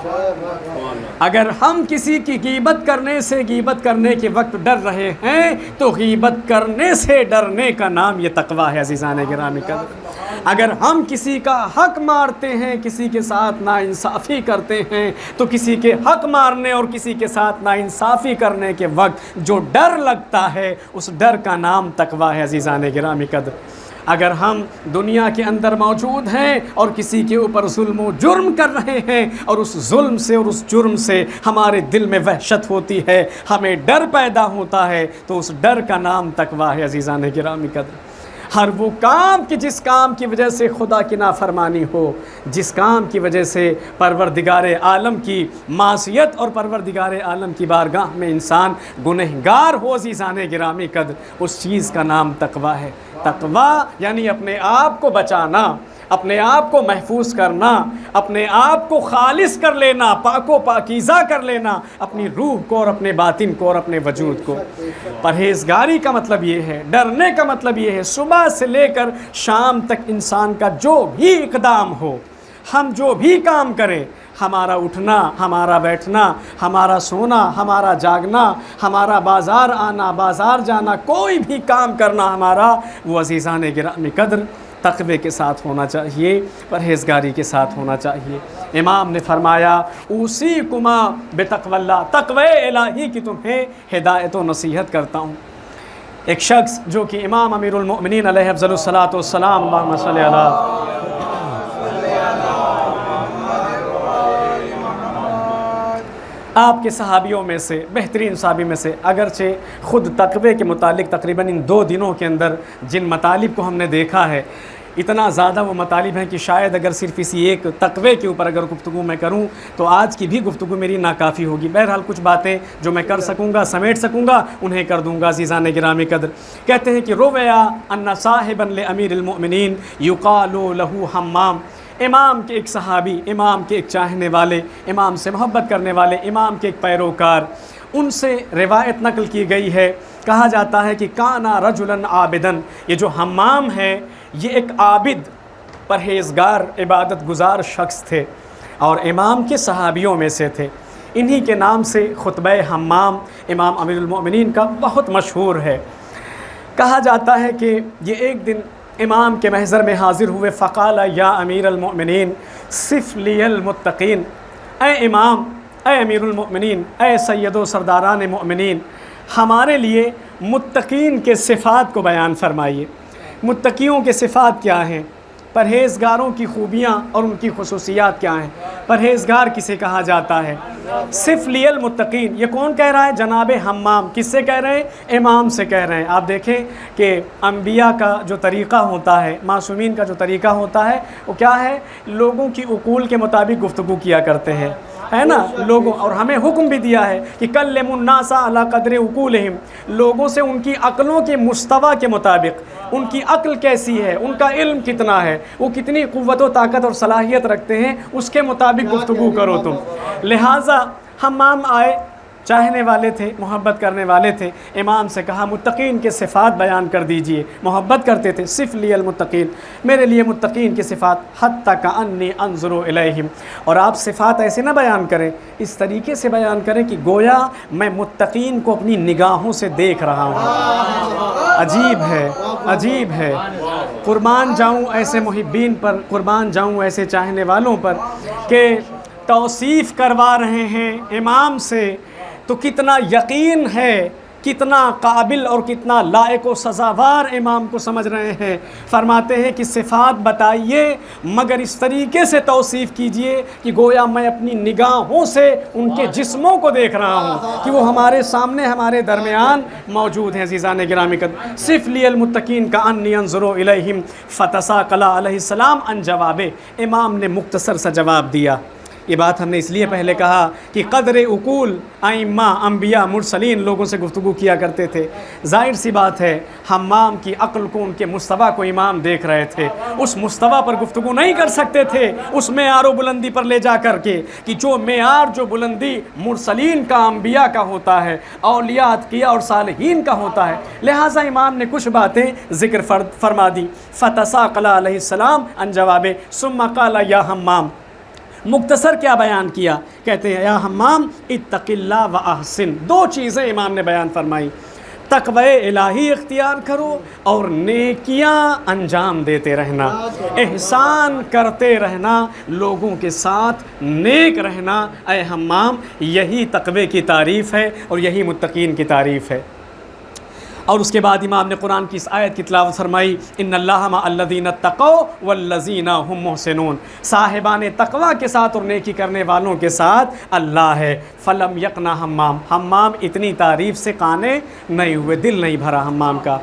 F: اگر ہم کسی کی غیبت کرنے سے، غیبت کرنے کے وقت ڈر رہے ہیں تو غیبت کرنے سے ڈرنے کا نام یہ تقویٰ ہے عزیزان گرامی قدر۔ اگر ہم کسی کا حق مارتے ہیں، کسی کے ساتھ ناانصافی کرتے ہیں تو کسی کے حق مارنے اور کسی کے ساتھ ناانصافی کرنے کے وقت جو ڈر لگتا ہے اس ڈر کا نام تقویٰ ہے عزیزان گرامی قدر۔ اگر ہم دنیا کے اندر موجود ہیں اور کسی کے اوپر ظلم و جرم کر رہے ہیں اور اس ظلم سے اور اس جرم سے ہمارے دل میں وحشت ہوتی ہے، ہمیں ڈر پیدا ہوتا ہے، تو اس ڈر کا نام تقویٰ ہے عزیزان گرامی قدر۔ ہر وہ کام کہ جس کام کی وجہ سے خدا کی نافرمانی ہو، جس کام کی وجہ سے پروردگار عالم کی معصیت اور پروردگار عالم کی بارگاہ میں انسان گنہگار ہو عزیزان گرامی قدر، اس چیز کا نام تقویٰ ہے۔ تقویٰ یعنی اپنے آپ کو بچانا، اپنے آپ کو محفوظ کرنا، اپنے آپ کو خالص کر لینا، پاک و پاکیزہ کر لینا، اپنی روح کو اور اپنے باطن کو اور اپنے وجود کو۔ پرہیزگاری کا مطلب یہ ہے، ڈرنے کا مطلب یہ ہے، صبح سے لے کر شام تک انسان کا جو بھی اقدام ہو، ہم جو بھی کام کریں، ہمارا اٹھنا، ہمارا بیٹھنا، ہمارا سونا، ہمارا جاگنا، ہمارا بازار آنا، بازار جانا، کوئی بھی کام کرنا ہمارا، وہ عزیزان گرامی قدر تقوی کے ساتھ ہونا چاہیے، پرہیزگاری کے ساتھ ہونا چاہیے۔ امام نے فرمایا اوصیکما بتقوی اللہ، تقوی الہی کی تمہیں ہدایت و نصیحت کرتا ہوں۔ ایک شخص جو کہ امام امیر المؤمنین علیہ افضل الصلاۃ والسلام، اللہم صلی علی، آپ کے صحابیوں میں سے، بہترین صحابی میں سے، اگرچہ خود تقوی کے متعلق تقریباً ان 2 دنوں کے اندر جن مطالب کو ہم نے دیکھا ہے، اتنا زیادہ وہ مطالب ہیں کہ شاید اگر صرف اسی ایک تقوی کے اوپر اگر گفتگو میں کروں تو آج کی بھی گفتگو میری ناکافی ہوگی۔ بہرحال کچھ باتیں جو میں کر سکوں گا، سمیٹ سکوں گا، انہیں کر دوں گا عزیزان گرامی قدر۔ کہتے ہیں کہ رویا ان صاحبا لامیر المؤمنین یقال لہ حمام، امام کے ایک صحابی، امام کے ایک چاہنے والے، امام سے محبت کرنے والے، امام کے ایک پیروکار، ان سے روایت نقل کی گئی ہے، کہا جاتا ہے کہ کانا رجلا عابدن، یہ جو حمام ہے یہ ایک عابد، پرہیزگار، عبادت گزار شخص تھے اور امام کے صحابیوں میں سے تھے۔ انہی کے نام سے خطبہ حمام امام امیر المؤمنین کا بہت مشہور ہے۔ کہا جاتا ہے کہ یہ ایک دن امام کے محضر میں حاضر ہوئے، فقال یا امیر المؤمنین صف لی المتقین، اے امام، اے امیر المؤمنین، اے سید و سرداران مؤمنین، ہمارے لیے متقین کے صفات کو بیان فرمائیے۔ متقیوں کے صفات کیا ہیں، پرہیزگاروں کی خوبیاں اور ان کی خصوصیات کیا ہیں، پرہیزگار کسے کہا جاتا ہے۔ صف لی المتقین، یہ کون کہہ رہا ہے؟ جناب حمام۔ کس سے کہہ رہے ہیں؟ امام سے کہہ رہے ہیں۔ آپ دیکھیں کہ انبیاء کا جو طریقہ ہوتا ہے، معصومین کا جو طریقہ ہوتا ہے، وہ کیا ہے؟ لوگوں کی عقول کے مطابق گفتگو کیا کرتے ہیں، ہے نا لوگوں، اور ہمیں حکم بھی دیا ہے کہ کلموا الناس علی قدر عقولہم، لوگوں سے ان کی عقلوں کے مستویٰ کے مطابق، ان کی عقل کیسی ہے، ان کا علم کتنا ہے، وہ کتنی قوت و طاقت اور صلاحیت رکھتے ہیں، اس کے مطابق گفتگو کرو تم۔ لہٰذا حمام آئے، چاہنے والے تھے، محبت کرنے والے تھے، امام سے کہا متقین کے صفات بیان کر دیجئے، محبت کرتے تھے۔ صف لی المتقین، میرے لیے متقین کے صفات، حتی کأنی انظر الیہم، اور آپ صفات ایسے نہ بیان کریں، اس طریقے سے بیان کریں کہ گویا میں متقین کو اپنی نگاہوں سے دیکھ رہا ہوں۔ عجیب ہے، عجیب ہے، قربان جاؤں ایسے محبین پر، قربان جاؤں ایسے چاہنے والوں پر کہ توصیف کروا رہے ہیں امام سے، تو کتنا یقین ہے، کتنا قابل اور کتنا لائق و سزاوار امام کو سمجھ رہے ہیں۔ فرماتے ہیں کہ صفات بتائیے مگر اس طریقے سے توصیف کیجئے کہ گویا میں اپنی نگاہوں سے ان کے جسموں کو دیکھ رہا ہوں کہ وہ ہمارے سامنے، ہمارے درمیان موجود ہیں۔ عزیزان گرامی قدر، صف لی المتقین کأنی انظر الیہم فتساقل علیہ السلام عن جوابے، امام نے مختصر سا جواب دیا۔ یہ بات ہم نے اس لیے پہلے کہا کہ قدر عقول ائمہ، انبیاء، مرسلین لوگوں سے گفتگو کیا کرتے تھے۔ ظاہر سی بات ہے حمام کی عقل کو، ان کے مستویٰ کو امام دیکھ رہے تھے، اس مستویٰ پر گفتگو نہیں کر سکتے تھے اس معیار و بلندی پر لے جا کر کے کہ جو معیار، جو بلندی مرسلین کا، انبیاء کا ہوتا ہے، اولیاء، اتقیاء اور صالحین کا ہوتا ہے۔ لہٰذا امام نے کچھ باتیں ذکر فرما دی۔ فتساقل علیہ السلام عن جواب ثم قال یا حمام، مختصر کیا بیان کیا؟ کہتے ہیں یا حمام اتق اللہ و احسن، دو چیزیں امام نے بیان فرمائی، تقوی الہی اختیار کرو اور نیکیاں انجام دیتے رہنا، احسان کرتے رہنا، لوگوں کے ساتھ نیک رہنا۔ اے حمام، یہی تقوی کی تعریف ہے اور یہی متقین کی تعریف ہے۔ اور اس کے بعد امام نے قرآن کی اس آیت کی تلاوت فرمائی، ان اللہ مع الذین اتقوا والذین هم محسنون، صاحبان تقوی کے ساتھ اور نیکی کرنے والوں کے ساتھ اللہ ہے۔ فلم یقنا حمام، حمام اتنی تعریف سے قانے نہیں ہوئے، دل نہیں بھرا حمام کا۔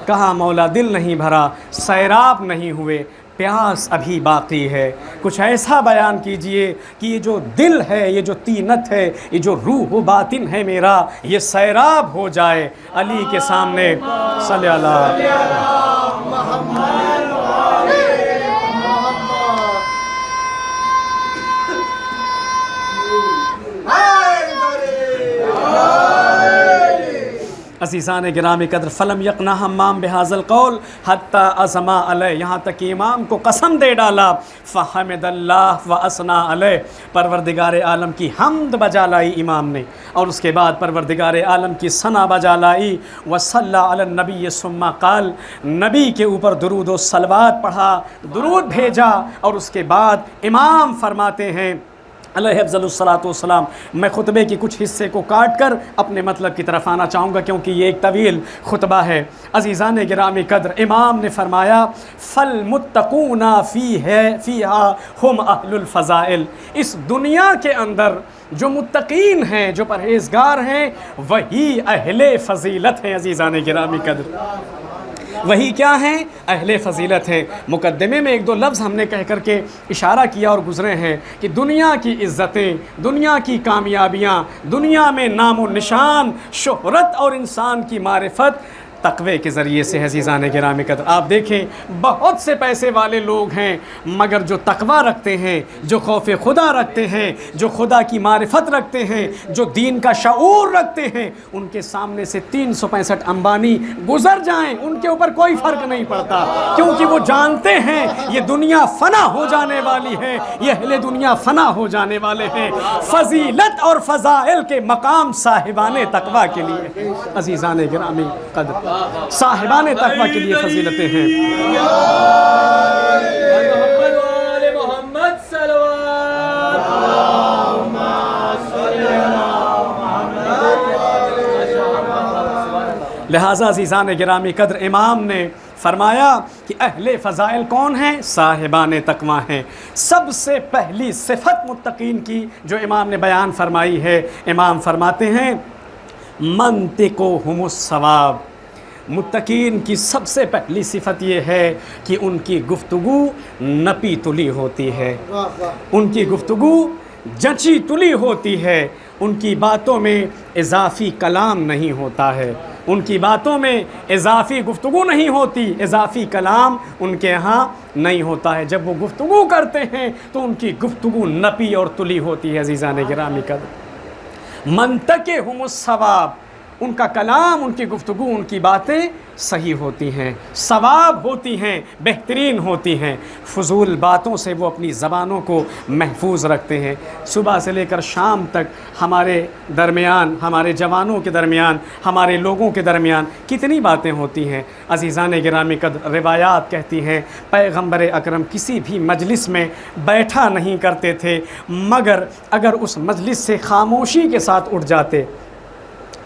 F: کہا مولا دل نہیں بھرا، سیراب نہیں ہوئے، پیاس ابھی باقی ہے، کچھ ایسا بیان کیجئے کہ یہ جو دل ہے، یہ جو طینت ہے، یہ جو روح و باطن ہے میرا، یہ سیراب ہو جائے علی کے سامنے۔ صلی اللہ محمد۔ عزیزان گرامی قدر، فلم یقنا حمام بہذا القول حتی ازما علیہ، یہاں تک کہ امام کو قسم دے ڈالا، فحمد اللہ و اثنا علیہ، پروردگار عالم کی حمد بجا لائی امام نے، اور اس کے بعد پروردگار عالم کی ثنا بجا لائی، وصلی علی النبی ثم قال، نبی کے اوپر درود و صلوات پڑھا، درود بھیجا، اور اس کے بعد امام فرماتے ہیں علیہ افضل الصلاۃ والسلام، میں خطبے کی کچھ حصے کو کاٹ کر اپنے مطلب کی طرف آنا چاہوں گا کیونکہ یہ ایک طویل خطبہ ہے۔ عزیزان گرامی قدر، امام نے فرمایا فالمتقون فیہا ہم اہل الفضائل، اس دنیا کے اندر جو متقین ہیں، جو پرہیزگار ہیں، وہی اہل فضیلت ہیں۔ عزیزان گرامی قدر، وہی کیا ہیں؟ اہل فضیلت ہیں۔ مقدمے میں ایک دو لفظ ہم نے کہہ کر کے اشارہ کیا اور گزرے ہیں کہ دنیا کی عزتیں، دنیا کی کامیابیاں، دنیا میں نام و نشان، شہرت اور انسان کی معرفت تقوی کے ذریعے سے۔ عزیزان گرامی قدر، آپ دیکھیں بہت سے پیسے والے لوگ ہیں مگر جو تقوی رکھتے ہیں، جو خوف خدا رکھتے ہیں، جو خدا کی معرفت رکھتے ہیں، جو دین کا شعور رکھتے ہیں، ان کے سامنے سے 365 امبانی گزر جائیں، ان کے اوپر کوئی فرق نہیں پڑتا، کیونکہ وہ جانتے ہیں یہ دنیا فنا ہو جانے والی ہے، یہ اہل دنیا فنا ہو جانے والے ہیں۔ فضیلت اور فضائل کے مقام صاحبان تقوی کے لیے۔ عزیزان گرامی قدر، صاحبان تقوی کے لیے فضیلتیں ہیں۔
A: محمد صلوات،
F: لہٰذا عزیزان گرامی قدر، امام نے فرمایا کہ اہل فضائل کون ہیں؟ صاحبان تقویٰ ہیں۔ سب سے پہلی صفت متقین کی جو امام نے بیان فرمائی ہے، امام فرماتے ہیں منطقہم الصواب۔ متقین کی سب سے پہلی صفت یہ ہے کہ ان کی گفتگو نپی تلی ہوتی ہے، ان کی گفتگو جچی تلی ہوتی ہے، ان کی باتوں میں اضافی کلام نہیں ہوتا ہے، ان کی باتوں میں اضافی گفتگو نہیں ہوتی، اضافی کلام ان کے ہاں نہیں ہوتا ہے۔ جب وہ گفتگو کرتے ہیں تو ان کی گفتگو نپی اور تلی ہوتی ہے۔ عزیزان گرامی قدر، منطقہم الصواب، ان کا کلام، ان کی گفتگو، ان کی باتیں صحیح ہوتی ہیں، صواب ہوتی ہیں، بہترین ہوتی ہیں۔ فضول باتوں سے وہ اپنی زبانوں کو محفوظ رکھتے ہیں۔ صبح سے لے کر شام تک ہمارے درمیان، ہمارے جوانوں کے درمیان، ہمارے لوگوں کے درمیان کتنی باتیں ہوتی ہیں۔ عزیزان گرامی قدر، روایات کہتی ہیں پیغمبر اکرم کسی بھی مجلس میں بیٹھا نہیں کرتے تھے مگر اگر اس مجلس سے خاموشی کے ساتھ اٹھ جاتے،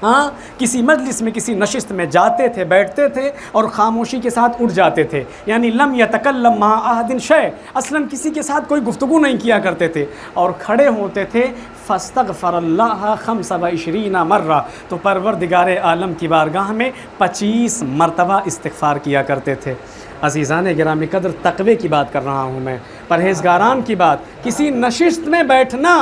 F: ہاں کسی مجلس میں، کسی نشست میں جاتے تھے، بیٹھتے تھے اور خاموشی کے ساتھ اٹھ جاتے تھے، یعنی لم یتکلم مع احد شیء، اصلاً کسی کے ساتھ کوئی گفتگو نہیں کیا کرتے تھے، اور کھڑے ہوتے تھے فاستغفر اللہ 25 مرہ، تو پروردگار عالم کی بارگاہ میں 25 مرتبہ استغفار کیا کرتے تھے۔ عزیزان گرامی قدر، تقوی کی بات کر رہا ہوں میں، پرہیزگاران کی بات۔ کسی نشست میں بیٹھنا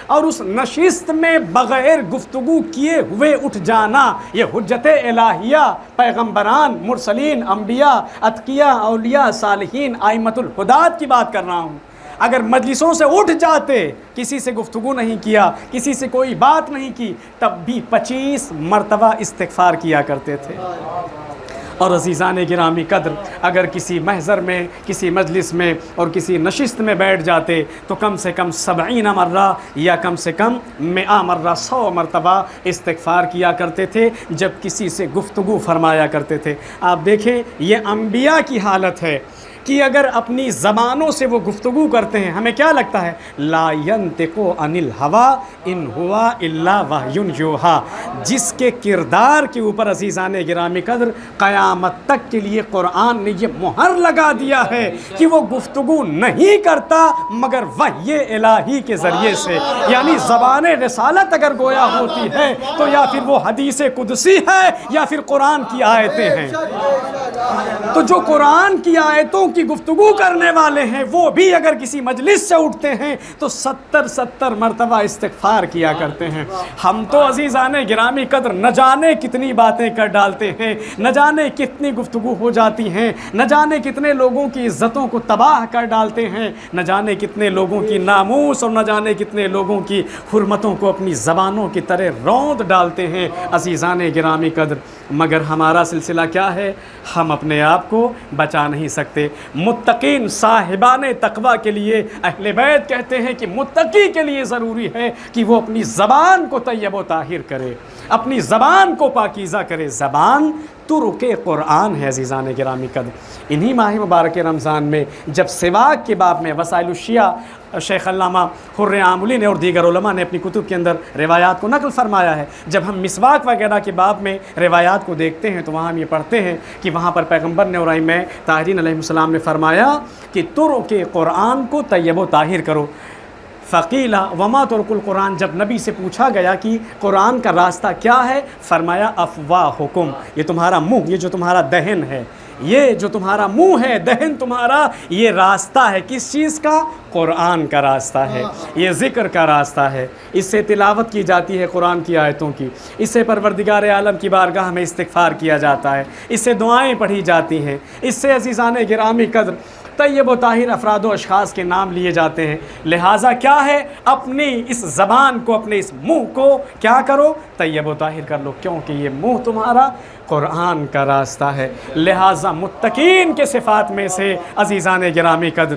F: اور اس نشست میں بغیر گفتگو کیے ہوئے اٹھ جانا، یہ حجت الہیہ، پیغمبران، مرسلین، انبیاء، اتقیاء، اولیاء، صالحین، ائمۃ الہدات کی بات کر رہا ہوں۔ اگر مجلسوں سے اٹھ جاتے، کسی سے گفتگو نہیں کیا، کسی سے کوئی بات نہیں کی، تب بھی 25 مرتبہ استغفار کیا کرتے تھے۔ اور عزیزان گرامی قدر، اگر کسی محضر میں، کسی مجلس میں اور کسی نشست میں بیٹھ جاتے تو کم سے کم 70 مرہ یا کم سے کم 100 مرہ، 100 مرتبہ استغفار کیا کرتے تھے جب کسی سے گفتگو فرمایا کرتے تھے۔ آپ دیکھیں یہ انبیاء کی حالت ہے کہ اگر اپنی زبانوں سے وہ گفتگو کرتے ہیں، ہمیں کیا لگتا ہے لا ینطق عن الہوی ان ہوا الا وحی یوحی، جس کے کردار کے اوپر عزیزان گرامی قدر قیامت تک کے لیے قرآن نے یہ مہر لگا دیا ہے کہ وہ گفتگو نہیں کرتا مگر وحی الہی کے ذریعے سے، یعنی زبان رسالت اگر گویا ہوتی ہے تو یا پھر وہ حدیث قدسی ہے یا پھر قرآن کی آیتیں ہیں۔ تو جو قرآن کی آیتوں کی گفتگو کرنے والے ہیں وہ بھی اگر کسی مجلس سے اٹھتے ہیں تو 70 مرتبہ استغفار کیا کرتے ہیں۔ ہم تو عزیزان گرامی قدر نہ جانے کتنی باتیں کر ڈالتے ہیں، نہ جانے کتنی گفتگو ہو جاتی ہیں، نہ جانے کتنے لوگوں کی عزتوں کو تباہ کر ڈالتے ہیں، نہ جانے کتنے لوگوں کی ناموس اور نہ جانے کتنے لوگوں کی حرمتوں کو اپنی زبانوں کی طرح روند ڈالتے ہیں عزیزان گرامی قدر۔ مگر ہمارا سلسلہ کیا ہے؟ ہم اپنے آپ کو بچا نہیں سکتے۔ متقین صاحبان تقویٰ کے لیے اہل بیت کہتے ہیں کہ متقی کے لیے ضروری ہے کہ وہ اپنی زبان کو طیب و طاہر کرے، اپنی زبان کو پاکیزہ کرے۔ زبان ترک قرآن ہے عزیزان گرامی قدر۔ انہی ماہ مبارک رمضان میں جب سواک کے باب میں وسائل الشیعہ شیخ علامہ حر عاملی نے اور دیگر علماء نے اپنی کتب کے اندر روایات کو نقل فرمایا ہے، جب ہم مسواک وغیرہ کے باب میں روایات کو دیکھتے ہیں تو وہاں ہم یہ پڑھتے ہیں کہ وہاں پر پیغمبر نے اور ائمہ طاہرین علیہ السلام نے فرمایا کہ ترک قرآن کو طیب و طاہر کرو۔ فقیلہ وما ترک القرآن، جب نبی سے پوچھا گیا کہ قرآن کا راستہ کیا ہے، فرمایا افواہکم، یہ تمہارا منہ، یہ جو تمہارا دہن ہے، یہ جو تمہارا منہ ہے، دہن تمہارا، یہ راستہ ہے کس چیز کا؟ قرآن کا راستہ ہے، یہ ذکر کا راستہ ہے، اس سے تلاوت کی جاتی ہے قرآن کی آیتوں کی، اس سے پروردگار عالم کی بارگاہ میں استغفار کیا جاتا ہے، اس سے دعائیں پڑھی جاتی ہیں، اس سے عزیزان گرامی قدر طیب و طاہر افراد و اشخاص کے نام لیے جاتے ہیں۔ لہٰذا کیا ہے؟ اپنی اس زبان کو، اپنے اس منہ کو کیا کرو؟ طیب و طاہر کر لو، کیونکہ یہ منہ تمہارا قرآن کا راستہ ہے۔ لہٰذا متقین کے صفات میں سے عزیزان گرامی قدر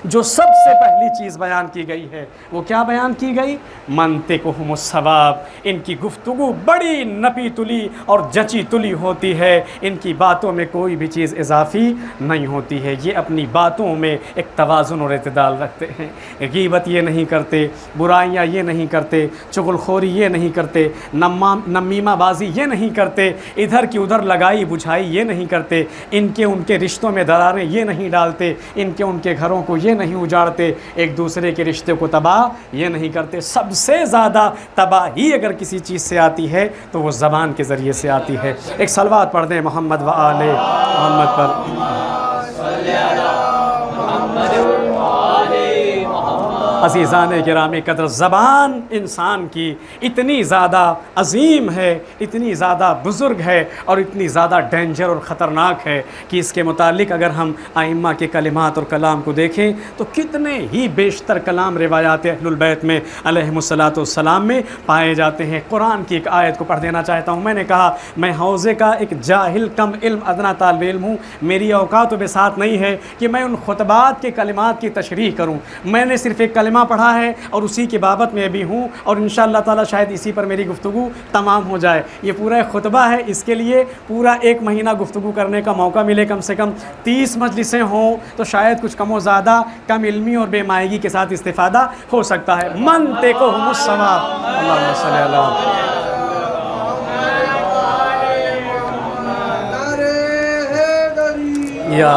F: جو سب سے پہلی چیز بیان کی گئی ہے وہ کیا بیان کی گئی؟ منطقہم الصواب، ان کی گفتگو بڑی نپی تلی اور جچی تلی ہوتی ہے، ان کی باتوں میں کوئی بھی چیز اضافی نہیں ہوتی ہے، یہ اپنی باتوں میں ایک توازن اور اعتدال رکھتے ہیں، غیبت یہ نہیں کرتے، برائیاں یہ نہیں کرتے، چغل خوری یہ نہیں کرتے، نمیمہ بازی یہ نہیں کرتے، ادھر کی ادھر لگائی بجھائی یہ نہیں کرتے، ان کے رشتوں میں دراریں یہ نہیں ڈالتے، ان کے گھروں کو یہ نہیں اجاڑتے، ایک دوسرے کے رشتے کو تباہ یہ نہیں کرتے۔ سب سے زیادہ تباہی اگر کسی چیز سے آتی ہے تو وہ زبان کے ذریعے سے آتی ہے۔ ایک صلوات پڑھ دیں محمد و آل محمد پر۔ عزیزان گرامی قدر، زبان انسان کی اتنی زیادہ عظیم ہے، اتنی زیادہ بزرگ ہے اور اتنی زیادہ ڈینجر اور خطرناک ہے کہ اس کے متعلق اگر ہم ائمہ کے کلمات اور کلام کو دیکھیں تو کتنے ہی بیشتر کلام روایات اہل البیت میں علیہم الصلاۃ والسلام میں پائے جاتے ہیں۔ قرآن کی ایک آیت کو پڑھ دینا چاہتا ہوں۔ میں نے کہا میں حوزے کا ایک جاہل کم علم ادنا طالب علم ہوں، میری اوقات و بساط نہیں ہے کہ میں ان خطبات کے کلمات کی تشریح کروں، میں نے صرف ایک کلمہ پڑھا ہے اور اسی کی بابت میں بھی ہوں، اور انشاءاللہ تعالی شاید اسی پر میری گفتگو تمام ہو جائے۔ یہ پورا ایک خطبہ ہے، اس کے لیے پورا ایک مہینہ گفتگو کرنے کا موقع ملے، کم سے کم 30 مجلسیں ہوں تو شاید کچھ کم و زیادہ کم علمی اور بے مائگی کے ساتھ استفادہ ہو سکتا ہے۔ منطقہم الصواب، اللہم صلی اللہ یا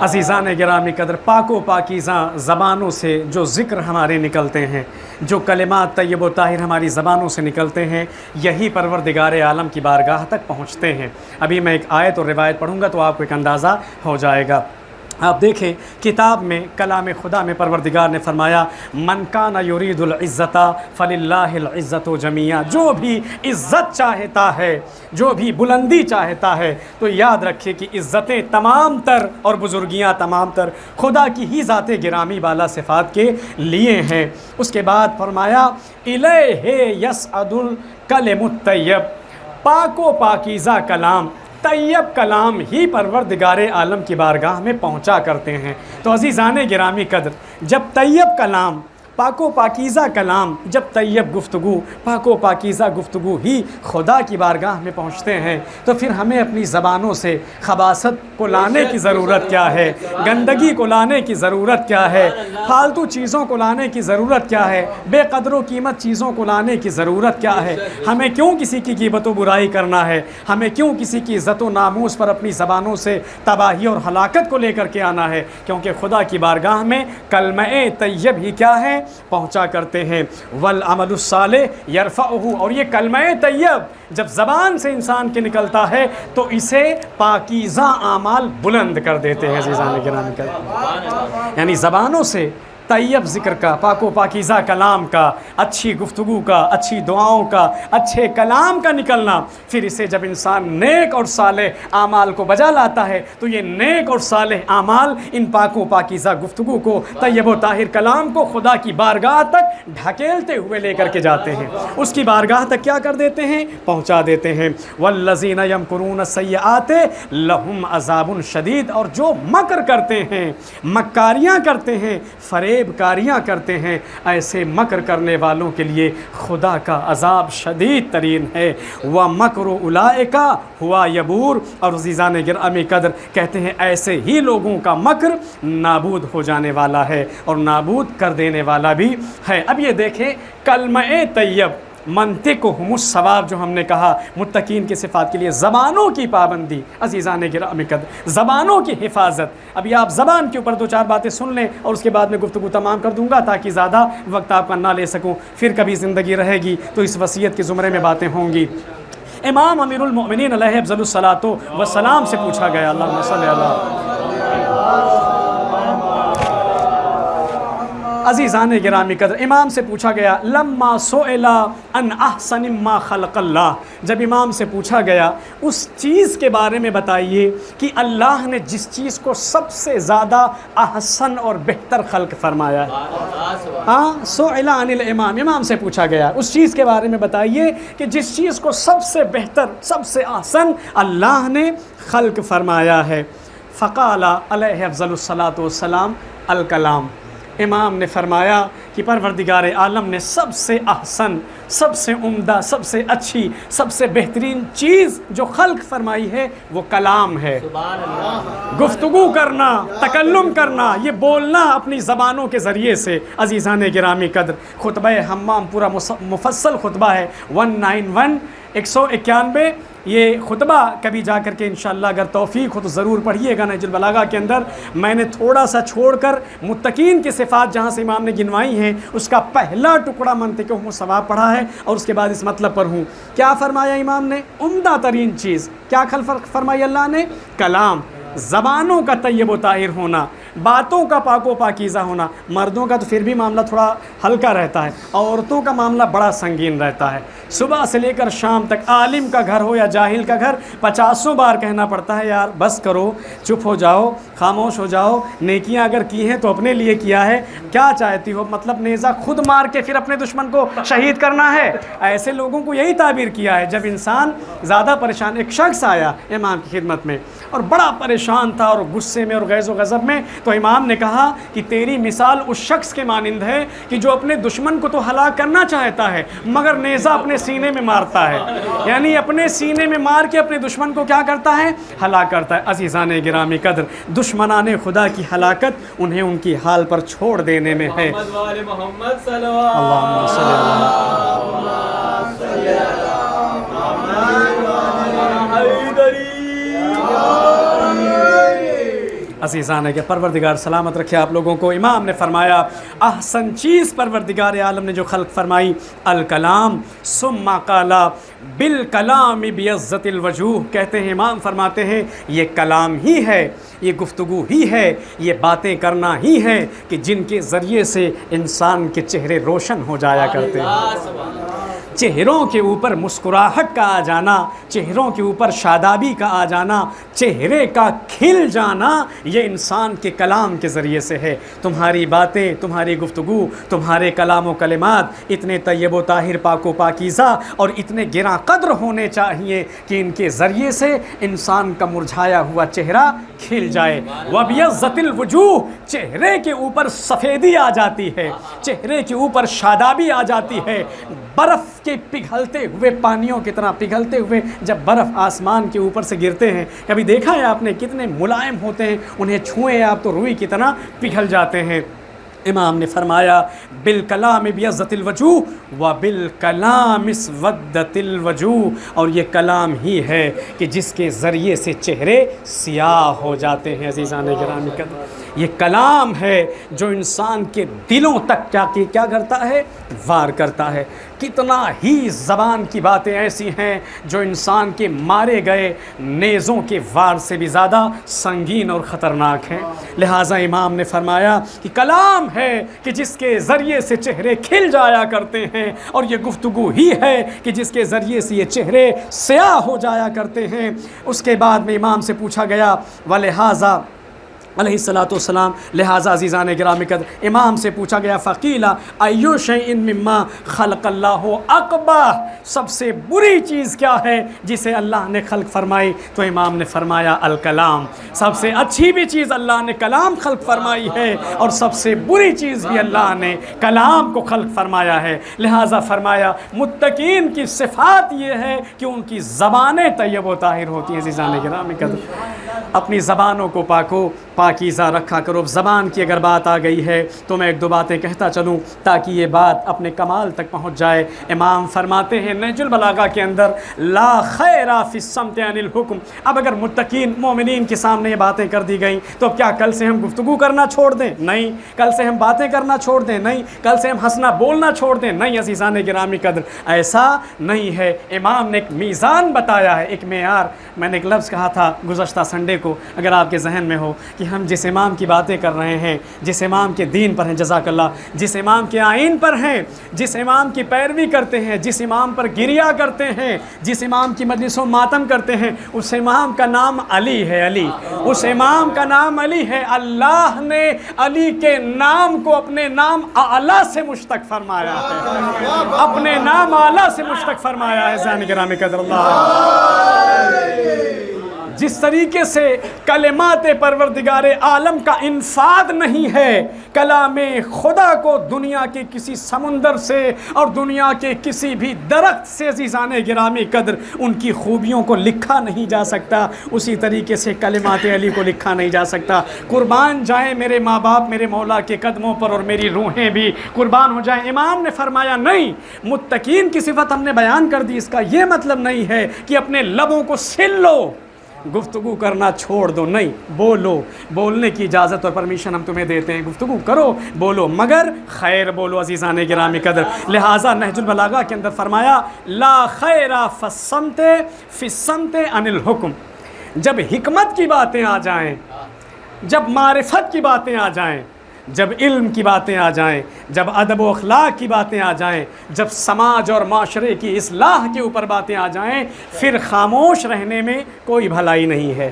F: عزیزان گرامی قدر، پاک و پاکیزہ زبانوں سے جو ذکر ہمارے نکلتے ہیں، جو کلمات طیب و طاہر ہماری زبانوں سے نکلتے ہیں، یہی پروردگار عالم کی بارگاہ تک پہنچتے ہیں۔ ابھی میں ایک آیت اور روایت پڑھوں گا تو آپ کو ایک اندازہ ہو جائے گا۔ آپ دیکھیں کتاب میں کلام خدا میں پروردگار نے فرمایا من کان یرید العزت فللہ العزت جمیعا، جو بھی عزت چاہتا ہے، جو بھی بلندی چاہتا ہے تو یاد رکھے کہ عزتیں تمام تر اور بزرگیاں تمام تر خدا کی ہی ذات گرامی بالا صفات کے لیے ہیں۔ اس کے بعد فرمایا الیہ یصعد الکلم الطیب، پاک و پاکیزہ کلام، طیب کلام ہی پروردگار عالم کی بارگاہ میں پہنچا کرتے ہیں۔ تو عزیزان گرامی قدر، جب طیب کلام، پاک و پاکیزہ کلام، جب طیب گفتگو، پاک و پاکیزہ گفتگو ہی خدا کی بارگاہ میں پہنچتے ہیں تو پھر ہمیں اپنی زبانوں سے خباثت کو لانے کی ضرورت کیا ہے، گندگی کو لانے کی ضرورت کیا ہے، فالتو چیزوں کو لانے کی ضرورت کیا ہے، بے قدر و قیمت چیزوں کو لانے کی ضرورت کیا ہے؟ ہمیں کیوں کسی کی غیبت و برائی کرنا ہے؟ ہمیں کیوں کسی کی عزت و ناموس پر اپنی زبانوں سے تباہی اور ہلاکت کو لے کر کے آنا ہے؟ کیونکہ خدا کی بارگاہ میں کلمہ طیب ہی کیا ہے؟ پہنچا کرتے ہیں۔ والعمل الصالح یرفعہ، اور یہ کلمہ طیب جب زبان سے انسان کے نکلتا ہے تو اسے پاکیزہ اعمال بلند کر دیتے ہیں۔ عزیزان گرامی، یعنی زبانوں سے طیب ذکر کا، پاک و پاکیزہ کلام کا، اچھی گفتگو کا، اچھی دعاؤں کا، اچھے کلام کا نکلنا، پھر اسے جب انسان نیک اور صالح اعمال کو بجا لاتا ہے تو یہ نیک اور صالح اعمال ان پاک و پاکیزہ گفتگو کو، طیب و طاہر کلام کو خدا کی بارگاہ تک ڈھکیلتے ہوئے لے کر کے جاتے ہیں، اس کی بارگاہ تک کیا کر دیتے ہیں؟ پہنچا دیتے ہیں۔ والذین یمکرون السیئات لہم عذاب شدید، اور جو مکر کرتے ہیں، مکاریاں کرتے ہیں، فریب کاریاں کرتے ہیں، ایسے مکر کرنے والوں کے لیے خدا کا عذاب شدید ترین ہے۔ وَمَكْرُ أُولَئِكَ هُوَ يَبُورُ، اور عزیزان گرامی قدر کہتے ہیں ایسے ہی لوگوں کا مکر نابود ہو جانے والا ہے اور نابود کر دینے والا بھی ہے۔ اب یہ دیکھیں کلمہ طیب، منطقہم الصواب جو ہم نے کہا، متقین کی صفات کے لیے زبانوں کی پابندی، عزیزان گرامی قدر زبانوں کی حفاظت۔ ابھی آپ زبان کے اوپر دو چار باتیں سن لیں اور اس کے بعد میں گفتگو تمام کر دوں گا تاکہ زیادہ وقت آپ کا نہ لے سکوں، پھر کبھی زندگی رہے گی تو اس وصیت کے زمرے میں باتیں ہوں گی۔ امام امیر المؤمنین علیہ افضل الصلاۃ والسلام سے پوچھا گیا، اللہم صلی اللہ عزیزان گرامی قدر امام سے پوچھا گیا لما سئل ان احسن ما خلق اللہ، جب امام سے پوچھا گیا اس چیز کے بارے میں بتائیے کہ اللہ نے جس چیز کو سب سے زیادہ احسن اور بہتر خلق فرمایا ہے، ہاں سئل عن الامام، امام سے پوچھا گیا اس چیز کے بارے میں بتائیے کہ جس چیز کو سب سے بہتر سب سے احسن اللہ نے خلق فرمایا ہے۔ فقال علیہ افضل الصلاۃ والسلام الکلام، امام نے فرمایا کہ پروردگار عالم نے سب سے احسن، سب سے عمدہ، سب سے اچھی، سب سے بہترین چیز جو خلق فرمائی ہے وہ کلام ہے۔ گفتگو کرنا، تکلم کرنا، یہ بولنا اپنی زبانوں کے ذریعے سے۔ عزیزان گرامی قدر خطبہ حمام پورا مفصل خطبہ ہے، 191 191 یہ خطبہ کبھی جا کر کے انشاءاللہ اگر توفیق ہو تو ضرور پڑھیے گا۔ نہج البلاغہ کے اندر میں نے تھوڑا سا چھوڑ کر متقین کی صفات جہاں سے امام نے گنوائی ہیں اس کا پہلا ٹکڑا منطق و ثواب پڑھا ہے اور اس کے بعد اس مطلب پر ہوں۔ کیا فرمایا امام نے؟ عمدہ ترین چیز کیا فرمائی اللہ نے؟ کلام، زبانوں کا طیب و طاہر ہونا، باتوں کا پاک و پاکیزہ ہونا۔ مردوں کا تو پھر بھی معاملہ تھوڑا ہلکا رہتا ہے، عورتوں کا معاملہ بڑا سنگین رہتا ہے۔ صبح سے لے کر شام تک عالم کا گھر ہو یا جاہل کا گھر 50 بار کہنا پڑتا ہے یار بس کرو، چپ ہو جاؤ، خاموش ہو جاؤ، نیکیاں اگر کی ہیں تو اپنے لیے کیا ہے، کیا چاہتی ہو؟ مطلب نیزہ خود مار کے پھر اپنے دشمن کو شہید کرنا ہے؟ ایسے لوگوں کو یہی تعبیر کیا ہے۔ جب انسان زیادہ پریشان، ایک شخص آیا امام کی خدمت میں اور بڑا پریشان تھا اور غصے میں اور غیظ و غضب میں، تو امام نے کہا کہ تیری مثال اس شخص کے مانند ہے کہ جو اپنے دشمن کو تو ہلاک کرنا چاہتا ہے مگر نیزہ اپنے سینے میں مارتا ہے، یعنی اپنے سینے میں مار کے اپنے دشمن کو کیا کرتا ہے؟ ہلاک کرتا ہے۔ عزیزان گرامی قدر دشمنان خدا کی ہلاکت انہیں ان کی حال پر چھوڑ دینے میں ہے۔
A: محمد وآل محمد صلوات،
F: اللہم صلی عزیزان کے پروردگار سلامت رکھے آپ لوگوں کو۔ امام نے فرمایا احسن چیز پروردگار عالم نے جو خلق فرمائی الکلام، ثم قال بالکلام بعزت الوجوہ، کہتے ہیں امام فرماتے ہیں یہ کلام ہی ہے، یہ گفتگو ہی ہے، یہ باتیں کرنا ہی ہے کہ جن کے ذریعے سے انسان کے چہرے روشن ہو جایا کرتے ہیں۔ چہروں کے اوپر مسکراہٹ کا آ جانا، چہروں کے اوپر شادابی کا آ جانا، چہرے کا کھل جانا، یہ انسان کے کلام کے ذریعے سے ہے۔ تمہاری باتیں، تمہاری گفتگو، تمہارے کلام و کلمات اتنے طیب و طاہر، پاک و پاکیزہ اور اتنے گراں قدر ہونے چاہیے کہ ان کے ذریعے سے انسان کا مرجھایا ہوا چہرہ کھل جائے۔ وَبِيَضَّتِ الْوُجُوهِ، چہرے کے اوپر سفیدی آ جاتی ہے، چہرے کے اوپر شادابی آ جاتی ہے۔ برف کے پگھلتے ہوئے پانیوں کی طرح پگھلتے ہوئے جب برف آسمان کے اوپر سے گرتے ہیں، کبھی دیکھا ہے آپ نے کتنے ملائم ہوتے ہیں، انہیں چھوئیں آپ تو روئی کی طرح پگھل جاتے ہیں۔ امام نے فرمایا بالکلام بعزت الوجوہ و بالکلام اسودت الوجوہ، اور یہ کلام ہی ہے کہ جس کے ذریعے سے چہرے سیاہ ہو جاتے ہیں۔ عزیزان گرامی قدر یہ کلام ہے جو انسان کے دلوں تک کیا کرتا ہے؟ وار کرتا ہے۔ کتنا ہی زبان کی باتیں ایسی ہیں جو انسان کے مارے گئے نیزوں کے وار سے بھی زیادہ سنگین اور خطرناک ہیں۔ لہٰذا امام نے فرمایا کہ کلام ہے کہ جس کے ذریعے سے چہرے کھل جایا کرتے ہیں، اور یہ گفتگو ہی ہے کہ جس کے ذریعے سے یہ چہرے سیاہ ہو جایا کرتے ہیں۔ اس کے بعد میں امام سے پوچھا گیا وَلِہَٰذَا علیہ الصلاۃ والسلام، لہٰذا عزیزان گرامی قدر امام سے پوچھا گیا فقیلا ایو شیء مما خلق اللہ اقبح، سب سے بری چیز کیا ہے جسے اللہ نے خلق فرمائی؟ تو امام نے فرمایا الکلام، سب سے اچھی بھی چیز اللہ نے کلام خلق فرمائی ہے اور سب سے بری چیز بھی اللہ نے کلام کو خلق فرمایا ہے۔ لہٰذا فرمایا متقین کی صفات یہ ہے کہ ان کی زبانیں طیب و طاہر ہوتی ہیں۔ عزیزان گرامی قدر اپنی زبانوں کو پاکیزہ رکھا کرو۔ زبان کی اگر بات آ گئی ہے تو میں ایک دو باتیں کہتا چلوں تاکہ یہ بات اپنے کمال تک پہنچ جائے۔ امام فرماتے ہیں نہج البلاغہ کے اندر لا خیر فی الصمت عن الحکم، اب اگر متقین مومنین کے سامنے یہ باتیں کر دی گئیں تو کیا کل سے ہم گفتگو کرنا چھوڑ دیں؟ نہیں۔ کل سے ہم باتیں کرنا چھوڑ دیں؟ نہیں۔ کل سے ہم ہنسنا بولنا چھوڑ دیں؟ نہیں۔ عزیزان گرامی قدر ایسا نہیں ہے۔ امام نے ایک میزان بتایا ہے، ایک معیار۔ میں نے ایک لفظ کہا تھا گزشتہ سنڈے کو، اگر آپ کے ذہن میں ہو، کہ کہ ہم جس امام کی باتیں کر رہے ہیں، جس امام کے دین پر ہیں، جزاک اللہ، جس امام کے آئین پر ہیں، جس امام کی پیروی کرتے ہیں، جس امام پر گریا کرتے ہیں، جس امام کی مجلس و ماتم کرتے ہیں، اس امام کا نام علی ہے۔ علی، اس امام کا نام علی ہے۔ اللہ نے علی کے نام کو اپنے نام اعلیٰ سے مشتق فرمایا ہے، اپنے نام اعلیٰ سے مشتق فرمایا ہے۔ زانی گرامی قدر اللہ، جس طریقے سے کلمات پروردگار عالم کا انفاد نہیں ہے، کلام خدا کو دنیا کے کسی سمندر سے اور دنیا کے کسی بھی درخت سے عزیزان گرامی قدر ان کی خوبیوں کو لکھا نہیں جا سکتا، اسی طریقے سے کلمات علی کو لکھا نہیں جا سکتا۔ قربان جائیں میرے ماں باپ میرے مولا کے قدموں پر، اور میری روحیں بھی قربان ہو جائیں۔ امام نے فرمایا نہیں، متقین کی صفت ہم نے بیان کر دی، اس کا یہ مطلب نہیں ہے کہ اپنے لبوں کو سل لو، گفتگو کرنا چھوڑ دو، نہیں، بولو، بولنے کی اجازت اور پرمیشن ہم تمہیں دیتے ہیں، گفتگو کرو، بولو، مگر خیر بولو عزیزان گرامی قدر۔ لہٰذا نہج البلاغہ کے اندر فرمایا لا خیر فی الصمت عن الحکم، جب حکمت کی باتیں آ جائیں، جب معرفت کی باتیں آ جائیں، جب علم کی باتیں آ جائیں، جب ادب و اخلاق کی باتیں آ جائیں، جب سماج اور معاشرے کی اصلاح کے اوپر باتیں آ جائیں، پھر خاموش رہنے میں کوئی بھلائی نہیں ہے۔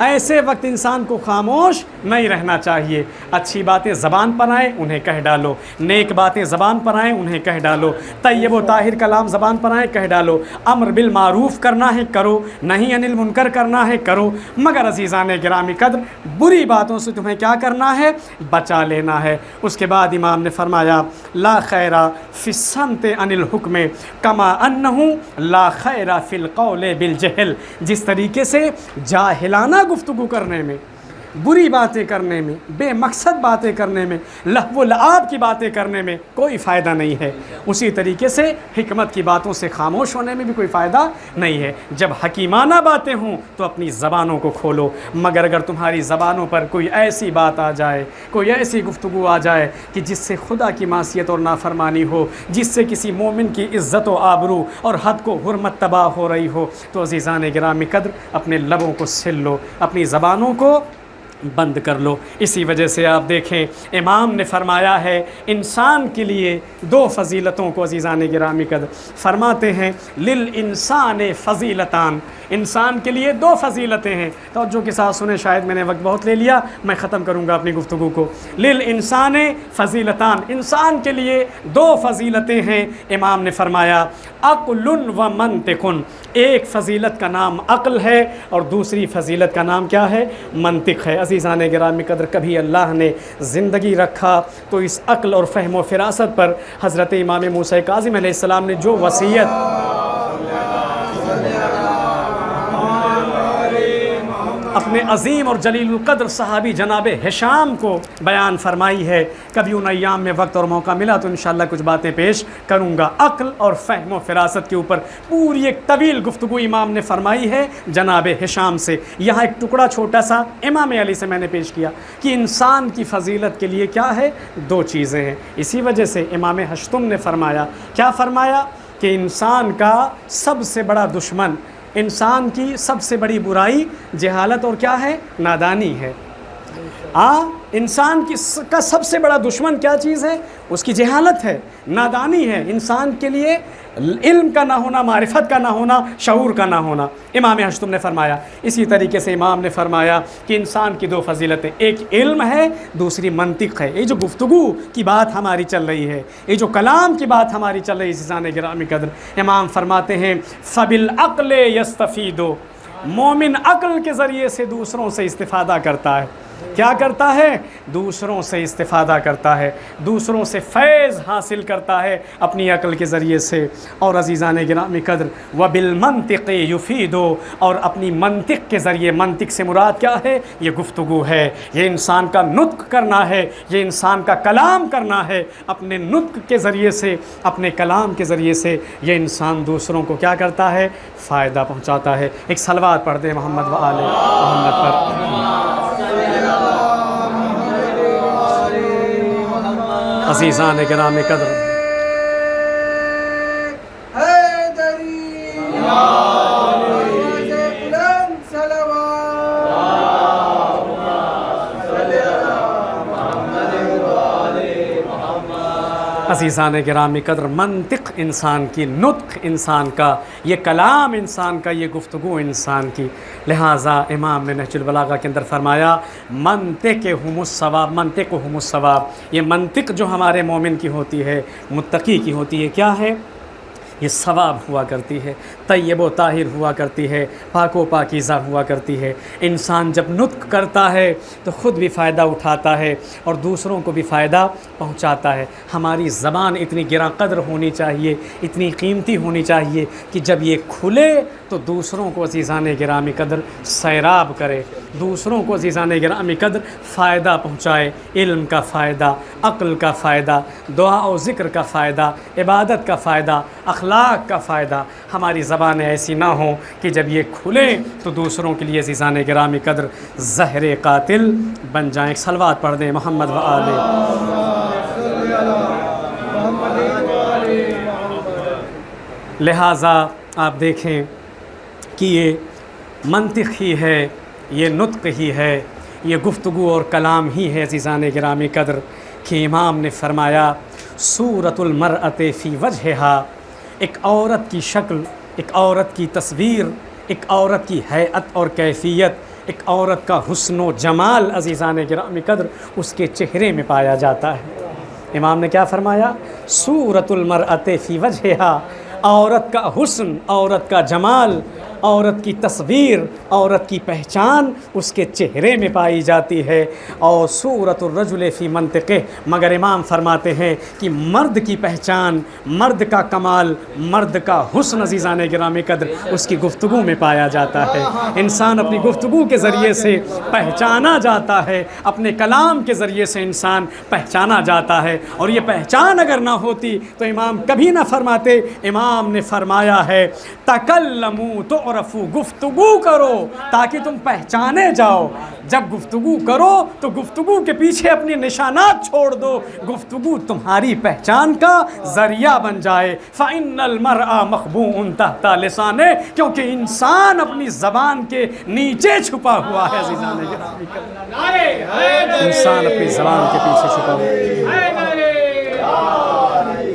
F: ایسے وقت انسان کو خاموش نہیں رہنا چاہیے۔ اچھی باتیں زبان پر آئیں انہیں کہہ ڈالو، نیک باتیں زبان پر آئیں انہیں کہہ ڈالو، طیب و طاہر کلام زبان پر آئیں کہہ ڈالو، امر بالمعروف کرنا ہے کرو، نہیں عن المنکر کرنا ہے کرو، مگر عزیزان گرامی قدر بری باتوں سے تمہیں کیا کرنا ہے؟ بچا لینا ہے۔ اس کے بعد امام نے فرمایا لا خیر فی الصمت عن الحکم کما انہ لا خیر فی القول بالجہل، جس طریقے سے جاہلانہ گفتگو کرنے میں، بری باتیں کرنے میں، بے مقصد باتیں کرنے میں، لہو و لعاب کی باتیں کرنے میں کوئی فائدہ نہیں ہے، اسی طریقے سے حکمت کی باتوں سے خاموش ہونے میں بھی کوئی فائدہ نہیں ہے۔ جب حکیمانہ باتیں ہوں تو اپنی زبانوں کو کھولو، مگر اگر تمہاری زبانوں پر کوئی ایسی بات آ جائے، کوئی ایسی گفتگو آ جائے کہ جس سے خدا کی معصیت اور نافرمانی ہو، جس سے کسی مومن کی عزت و آبرو اور حد کو حرمت تباہ ہو رہی ہو، تو عزیزان گرامی قدر اپنے لبوں کو سل لو، اپنی زبانوں کو بند کر لو۔ اسی وجہ سے آپ دیکھیں امام نے فرمایا ہے انسان کے لیے دو فضیلتوں کو عزیزان گرامی قدر فرماتے ہیں للانسان فضیلتان، انسان کے لیے دو فضیلتیں ہیں۔ توجہ کے ساتھ سنیں، شاید میں نے وقت بہت لے لیا، میں ختم کروں گا اپنی گفتگو کو۔ للانسان فضیلتان، انسان کے لیے دو فضیلتیں ہیں۔ امام نے فرمایا عقل و منطق، ایک فضیلت کا نام عقل ہے اور دوسری فضیلت کا نام کیا ہے؟ منطق ہے۔ عزیزان گرامی قدر کبھی اللہ نے زندگی رکھا تو اس عقل اور فہم و فراست پر حضرت امام موسیٰ کاظم علیہ السلام نے جو وصیت اپنے عظیم اور جلیل القدر صحابی جناب ہشام کو بیان فرمائی ہے، کبھی ان ایام میں وقت اور موقع ملا تو انشاءاللہ کچھ باتیں پیش کروں گا۔ عقل اور فہم و فراست کے اوپر پوری ایک طویل گفتگو امام نے فرمائی ہے جناب ہشام سے۔ یہاں ایک ٹکڑا چھوٹا سا امام علی سے میں نے پیش کیا کہ انسان کی فضیلت کے لیے کیا ہے؟ دو چیزیں ہیں۔ اسی وجہ سے امام ہشتم نے فرمایا، کیا فرمایا؟ کہ انسان کا سب سے بڑا دشمن، انسان کی سب سے بڑی برائی جہالت اور کیا ہے؟ نادانی ہے۔ انسان کا سب سے بڑا دشمن کیا چیز ہے؟ اس کی جہالت ہے، نادانی ہے۔ انسان کے لیے علم کا نہ ہونا، معرفت کا نہ ہونا، شعور کا نہ ہونا، امام ہشتم نے فرمایا۔ اسی طریقے سے امام نے فرمایا کہ انسان کی دو فضیلتیں، ایک علم ہے، دوسری منطق ہے۔ یہ جو گفتگو کی بات ہماری چل رہی ہے، یہ جو کلام کی بات ہماری چل رہی ہے عزیزان گرامی قدر، امام فرماتے ہیں فَبِالْعَقْلِ يَسْتَفِيدُ، مومن عقل کے ذریعے سے دوسروں سے استفادہ کرتا ہے۔ کیا کرتا ہے؟ دوسروں سے استفادہ کرتا ہے، دوسروں سے فیض حاصل کرتا ہے اپنی عقل کے ذریعے سے۔ اور عزیزان گرامی قدر وَبِالْمَنْطِقِ يُفِيدُ، اور اپنی منطق کے ذریعے، منطق سے مراد کیا ہے؟ یہ گفتگو ہے، یہ انسان کا نطق کرنا ہے، یہ انسان کا کلام کرنا ہے۔ اپنے نطق کے ذریعے سے، اپنے کلام کے ذریعے سے یہ انسان دوسروں کو کیا کرتا ہے؟ فائدہ پہنچاتا ہے۔ ایک صلوات پڑھ دیں محمد و آل محمد پر۔ عزیزان گرامی قدر عزیزان گرامی قدر منطق انسان کی، نطق انسان کا، یہ کلام انسان کا، یہ گفتگو انسان کی، لہٰذا امام نے نہج البلاغہ کے اندر فرمایا منطقہم الصواب، منطقہم الصواب، یہ منطق جو ہمارے مومن کی ہوتی ہے، متقی کی ہوتی ہے، کیا ہے؟ یہ ثواب ہوا کرتی ہے، طیب و طاہر ہوا کرتی ہے، پاک و پاکیزہ ہوا کرتی ہے۔ انسان جب نطق کرتا ہے تو خود بھی فائدہ اٹھاتا ہے اور دوسروں کو بھی فائدہ پہنچاتا ہے۔ ہماری زبان اتنی گراں قدر ہونی چاہیے، اتنی قیمتی ہونی چاہیے کہ جب یہ کھلے تو دوسروں کو عزیزان گرامی قدر سیراب کرے، دوسروں کو عزیزان گرامی قدر فائدہ پہنچائے، علم کا فائدہ، عقل کا فائدہ، دعا و ذکر کا فائدہ، عبادت کا فائدہ، اخلاق کا فائدہ۔ ہماری زبانیں ایسی نہ ہوں کہ جب یہ کھلیں تو دوسروں کے لیے عزیزان گرامی قدر زہر قاتل بن جائیں۔ صلوات پڑھ دیں محمد و آلہ۔ لہٰذا آپ دیکھیں کہ یہ منطق ہی ہے، یہ نطق ہی ہے، یہ گفتگو اور کلام ہی ہے عزیزان گرامی قدر، کہ امام نے فرمایا صورت المرأۃ فی وجہہا، ایک عورت کی شکل، ایک عورت کی تصویر، ایک عورت کی ہیئت اور کیفیت، ایک عورت کا حسن و جمال عزیزان گرامی قدر اس کے چہرے میں پایا جاتا ہے۔ امام نے کیا فرمایا؟ صورت المرأۃ فی وجہہا، عورت کا حسن، عورت کا جمال، عورت کی تصویر، عورت کی پہچان اس کے چہرے میں پائی جاتی ہے۔ اور صورت الرجل فی منطقہ، مگر امام فرماتے ہیں کہ مرد کی پہچان، مرد کا کمال، مرد کا حسن عزیزان گرامی قدر اس کی گفتگو میں پایا جاتا ہے۔ انسان اپنی گفتگو کے ذریعے سے پہچانا جاتا ہے، اپنے کلام کے ذریعے سے انسان پہچانا جاتا ہے، اور یہ پہچان اگر نہ ہوتی تو امام کبھی نہ فرماتے۔ امام نے فرمایا ہے تکلموا تعرفوا، گفتگو کرو تاکہ تم پہچانے جاؤ۔ جب گفتگو کرو تو گفتگو کے پیچھے اپنی نشانات چھوڑ دو، گفتگو تمہاری پہچان کا ذریعہ بن جائے۔ فإن المرء مخبوء تحت لسانہ، کیونکہ انسان اپنی زبان کے نیچے چھپا ہوا ہے عزیزان گرامی قدر، انسان اپنی زبان کے پیچھے چھپا ہوا ہے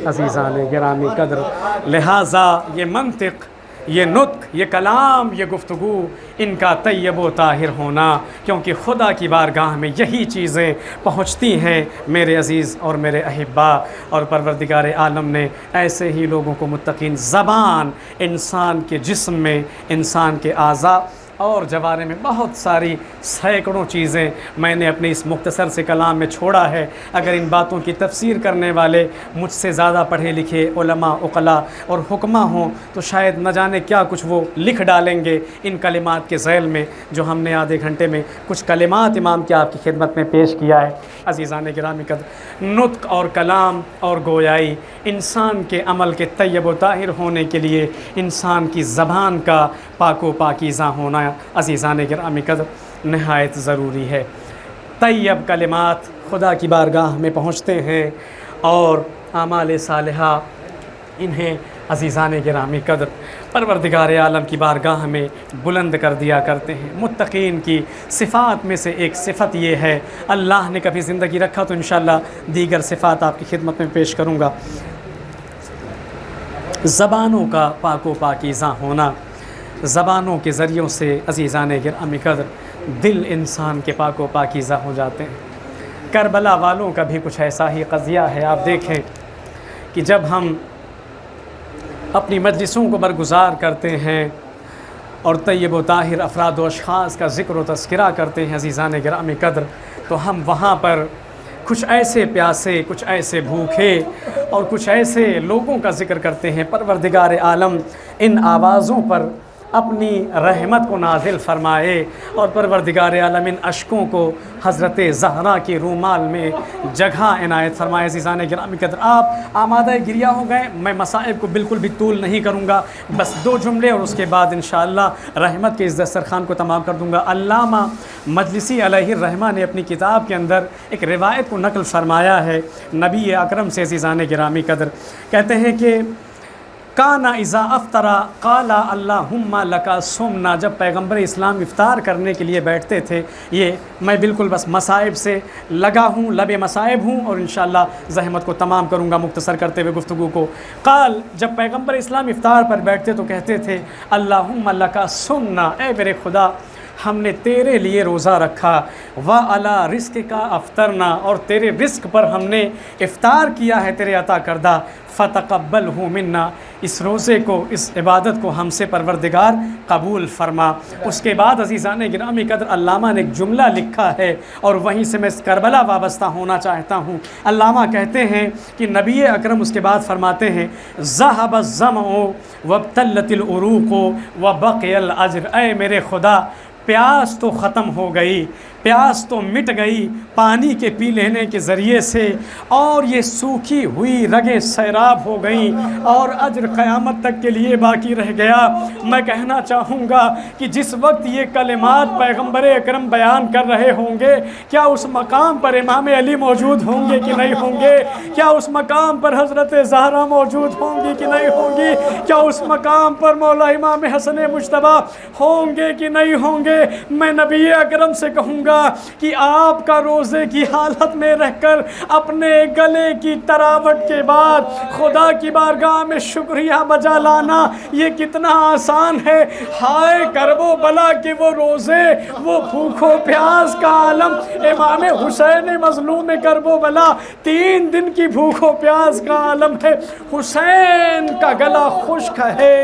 F: عزیزان گرامی قدر۔ لہٰذا یہ منطق، یہ نطق، یہ کلام، یہ گفتگو، ان کا طیب و طاہر ہونا، کیونکہ خدا کی بارگاہ میں یہی چیزیں پہنچتی ہیں میرے عزیز اور میرے احبا، اور پروردگار عالم نے ایسے ہی لوگوں کو متقین۔ زبان انسان کے جسم میں، انسان کے اعضاء اور جوارے میں بہت ساری سینکڑوں چیزیں میں نے اپنے اس مختصر سے کلام میں چھوڑا ہے۔ اگر ان باتوں کی تفسیر کرنے والے مجھ سے زیادہ پڑھے لکھے علماء، عقلاء اور حکماء ہوں تو شاید نہ جانے کیا کچھ وہ لکھ ڈالیں گے ان کلمات کے ذیل میں، جو ہم نے آدھے گھنٹے میں کچھ کلمات امام کی آپ کی خدمت میں پیش کیا ہے۔ عزیزان گرامی قدر، نطق اور کلام اور گویائی انسان کے عمل کے طیب و طاہر ہونے کے لیے انسان کی زبان کا پاک و پاکیزہ ہونا عزیزان گرامی قدر نہایت ضروری ہے۔ طیب کلمات خدا کی بارگاہ میں پہنچتے ہیں اور اعمال صالحہ انہیں عزیزان گرامی قدر پروردگار عالم کی بارگاہ میں بلند کر دیا کرتے ہیں۔ متقین کی صفات میں سے ایک صفت یہ ہے، اللہ نے کبھی زندگی رکھا تو انشاءاللہ دیگر صفات آپ کی خدمت میں پیش کروں گا۔ زبانوں کا پاک و پاکیزہ ہونا، زبانوں کے ذریعوں سے عزیزان گرامی قدر دل انسان کے پاک و پاکیزہ ہو جاتے ہیں۔ کربلا والوں کا بھی کچھ ایسا ہی قضیہ ہے۔ آپ دیکھیں کہ جب ہم اپنی مجلسوں کو برگزار کرتے ہیں اور طیب و طاہر افراد و اشخاص کا ذکر و تذکرہ کرتے ہیں عزیزان گرامی قدر، تو ہم وہاں پر کچھ ایسے پیاسے، کچھ ایسے بھوکے اور کچھ ایسے لوگوں کا ذکر کرتے ہیں۔ پروردگار عالم ان آوازوں پر اپنی رحمت کو نازل فرمائے اور پروردگار عالم ان اشکوں کو حضرت زہرا کے رومال میں جگہ عنایت فرمائے۔ عزیزان گرامی قدر، آپ آمادہ گریہ ہو گئے، میں مصائب کو بالکل بھی طول نہیں کروں گا، بس 2 جملے اور اس کے بعد انشاءاللہ رحمت کے اس دسترخوان کو تمام کر دوں گا۔ علامہ مجلسی علیہ الرحمہ نے اپنی کتاب کے اندر ایک روایت کو نقل فرمایا ہے نبی اکرم سے عزیزان گرامی قدر، کہتے ہیں کہ کانا اذا افطرا قالا اللہم لکا سمنا، جب پیغمبر اسلام افطار کرنے کے لیے بیٹھتے تھے. یہ میں بالکل بس مصائب سے لگا ہوں، لب مصائب ہوں، اور انشاءاللہ زحمت کو تمام کروں گا مختصر کرتے ہوئے گفتگو کو. قال، جب پیغمبر اسلام افطار پر بیٹھتے تو کہتے تھے اللہم لکا سمنا، اے میرے خدا ہم نے تیرے لیے روزہ رکھا، وعلی رزق کا افطرنا، اور تیرے رزق پر ہم نے افطار کیا ہے تیرے عطا کردہ، فتقبلہ منا، اس روزے کو، اس عبادت کو ہم سے پروردگار قبول فرما. اس کے بعد عزیزان گرامی قدر علامہ نے ایک جملہ لکھا ہے اور وہیں سے میں کربلا وابستہ ہونا چاہتا ہوں. علامہ کہتے ہیں کہ نبی اکرم اس کے بعد فرماتے ہیں ذہب الظمأ وابتلت العروق وبقی الاجر، اے میرے خدا پیاس تو ختم ہو گئی، پیاس تو مٹ گئی پانی کے پی لینے کے ذریعے سے، اور یہ سوکھی ہوئی رگیں سیراب ہو گئیں، اور اجر قیامت تک کے لیے باقی رہ گیا. میں کہنا چاہوں گا کہ جس وقت یہ کلمات پیغمبر اکرم بیان کر رہے ہوں گے، کیا اس مقام پر امام علی موجود ہوں گے کہ نہیں ہوں گے؟ کیا اس مقام پر حضرت زہرا موجود ہوں گی کہ نہیں ہوں گی؟ کیا اس مقام پر مولا امام حسن مجتبیٰ ہوں گے کہ نہیں ہوں گے؟ میں نبی اکرم سے کہوں گا کہ آپ کا روزے کی حالت میں رہ کر اپنے گلے کی تراوٹ کے بعد خدا کی بارگاہ میں شکریہ بجا لانا یہ کتنا آسان ہے. ہائے کرب و بلا کے وہ روزے، وہ بھوک و پیاس کا عالم. امام حسین مظلوم کرب و بلا 3 دن کی بھوک و پیاس کا عالم ہے. حسین کا گلا خشک ہے،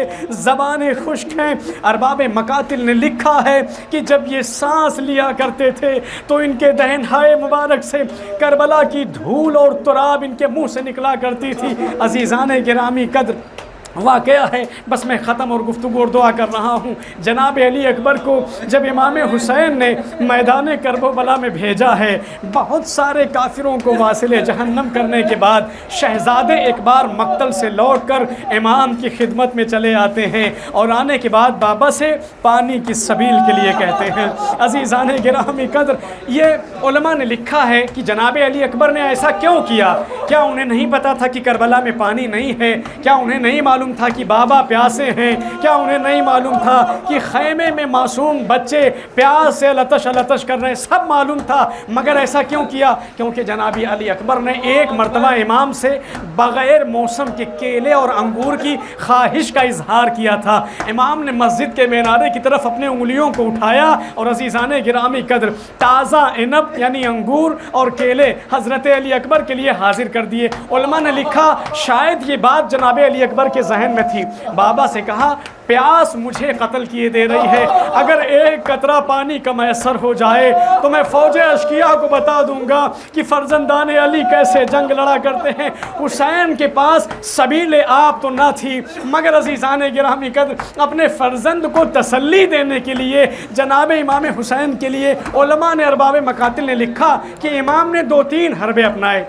F: زبانیں خشک ہیں. ارباب مقاتل نے لکھا ہے کہ جب یہ سانس لیا کرتے تھے تو ان کے دہن ہائے مبارک سے کربلا کی دھول اور تراب ان کے منہ سے نکلا کرتی تھی. عزیزان گرامی قدر واقعہ ہے، بس میں ختم اور گفتگو اور دعا کر رہا ہوں. جناب علی اکبر کو جب امام حسین نے میدان کرب و بلا میں بھیجا ہے، بہت سارے کافروں کو واصل جہنم کرنے کے بعد شہزادے ایک بار مقتل سے لوٹ کر امام کی خدمت میں چلے آتے ہیں، اور آنے کے بعد بابا سے پانی کی سبیل کے لیے کہتے ہیں. عزیزان گرامی قدر یہ علماء نے لکھا ہے کہ جناب علی اکبر نے ایسا کیوں کیا؟ کیا انہیں نہیں پتا تھا کہ کربلا میں پانی نہیں ہے؟ کیا انہیں نہیں معلوم تھا کہ بابا پیاسے ہیں؟ کیا انہیں نہیں معلوم تھا کہ خیمے میں معصوم بچے پیاس سے لتش لتش کر رہے ہیں؟ سب معلوم تھا، مگر ایسا کیوں کیا؟ کیونکہ جناب علی اکبر نے ایک مرتبہ امام سے بغیر موسم کے کیلے اور انگور کی خواہش کا اظہار کیا تھا. امام نے مسجد کے مینارے کی طرف اپنے انگلیوں کو اٹھایا اور عزیزان گرامی قدر تازہ عنب یعنی انگور اور کیلے حضرت علی اکبر کے لیے حاضر کر دیے. علماء نے لکھا شاید یہ بات جناب علی اکبر کے ذہن میں تھی. بابا سے کہا پیاس مجھے قتل کیے دے رہی ہے، اگر ایک قطرہ پانی کا میسر ہو جائے تو میں فوج اشقیاء کو بتا دوں گا کہ فرزندان علی کیسے جنگ لڑا کرتے ہیں. حسین کے پاس سبیل آپ تو نہ تھی، مگر عزیزان گرامی قدر اپنے فرزند کو تسلی دینے کے لیے جناب امام حسین کے لیے علماء نے ارباب مقاتل نے لکھا کہ امام نے 2-3 حربے اپنائے.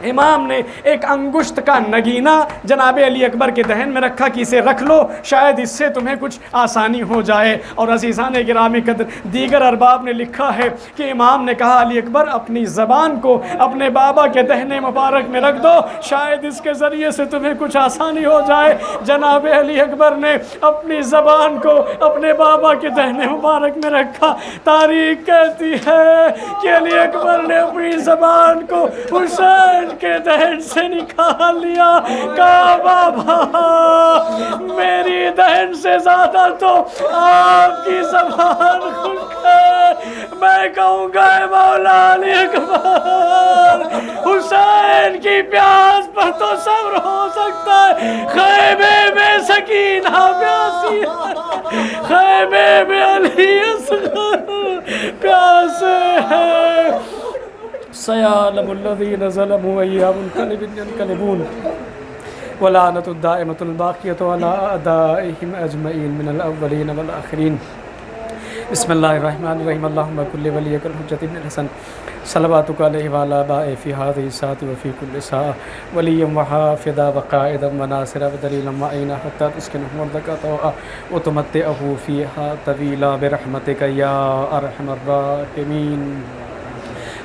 F: امام نے ایک انگشت کا نگینہ جناب علی اکبر کے دہن میں رکھا کہ اسے رکھ لو، شاید اس سے تمہیں کچھ آسانی ہو جائے. اور عزیزان گرامی قدر دیگر ارباب نے لکھا ہے کہ امام نے کہا علی اکبر اپنی زبان کو اپنے بابا کے دہن مبارک میں رکھ دو، شاید اس کے ذریعے سے تمہیں کچھ آسانی ہو جائے. جناب علی اکبر نے اپنی زبان کو اپنے بابا کے دہن مبارک میں رکھا. تاریخ کہتی ہے کہ علی اکبر نے اپنی زبان کو حسین کے دہن سے نکال لیا. کہا بابا میری دہن سے زیادہ تو آپ کی زبان خشک ہے. میں کہوں گا اے مولا علی اکبر حسین کی پیاس پر تو صبر ہو سکتا ہے، خیمے میں سکینہ پیاسی ہے، خیمے میں علی اصغر پیاسے ہے. سيعلم الذين ظلموا أي منقلب ينقلبون ولعنة الدائمة الباقية على أعدائهم أجمعين من الأولين والآخرين. بسم الله الرحمن الرحيم. اللهم كل وليك الحجة بن الحسن صلواتك عليه وعلى آبائه في هذه الساعة وفي كل ساعة وليا وحافظا وقائدا وناصرا ودليلا معينا حتى تسكنه أرضك طوعا وتمتعه فيها طويلا برحمتك يا أرحم الراحمين.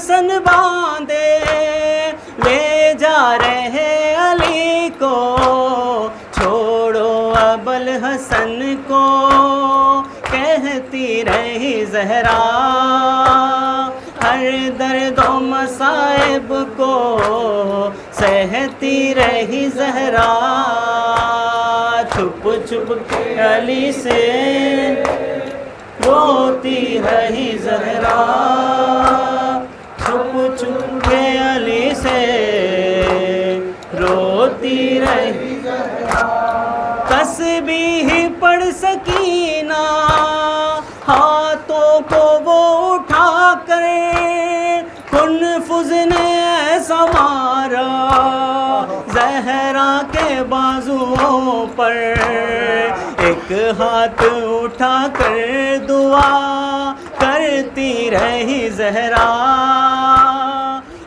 G: حسن باندھے لے جا رہے علی کو، چھوڑو ابل حسن کو، کہتی رہی زہرا ہر درد و مصائب کو، سہتی رہی زہرا چھپ چھپ کے علی سے، روتی رہی زہرا چھپ چھپ کے علی سے، روتی رہی زہرا۔ تسبیح پڑھ سکینہ ہاتھوں کو وہ اٹھا کر، کنفذ نے ایسا مارا زہرا کے بازوؤں پر، ایک ہاتھ اٹھا کر دعا کرتی رہی زہرا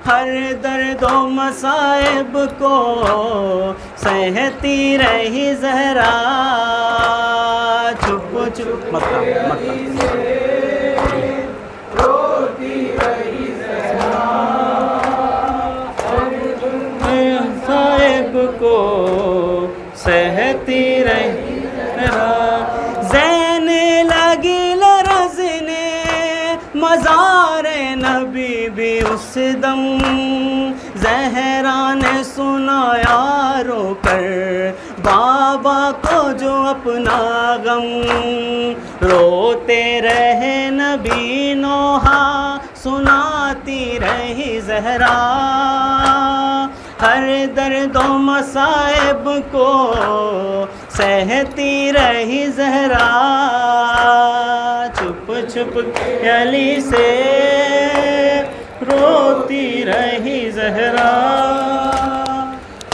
G: ہر درد و مصائب کو، سہتی رہی زہرا چھپ چھپ روتی رہی زہرا مصائب کو، سہتی رہی زہرا۔ زین لگی لرزنے مزار نبی بھی اس دم، زہرا نے سنایا رو کر بابا کو جو اپنا غم، روتے رہے نبی نوحہ سناتی رہی زہرا ہر درد و مصائب کو، سہتی رہی زہرا چھپ چھپ کے علی سے، روتی رہی زہرا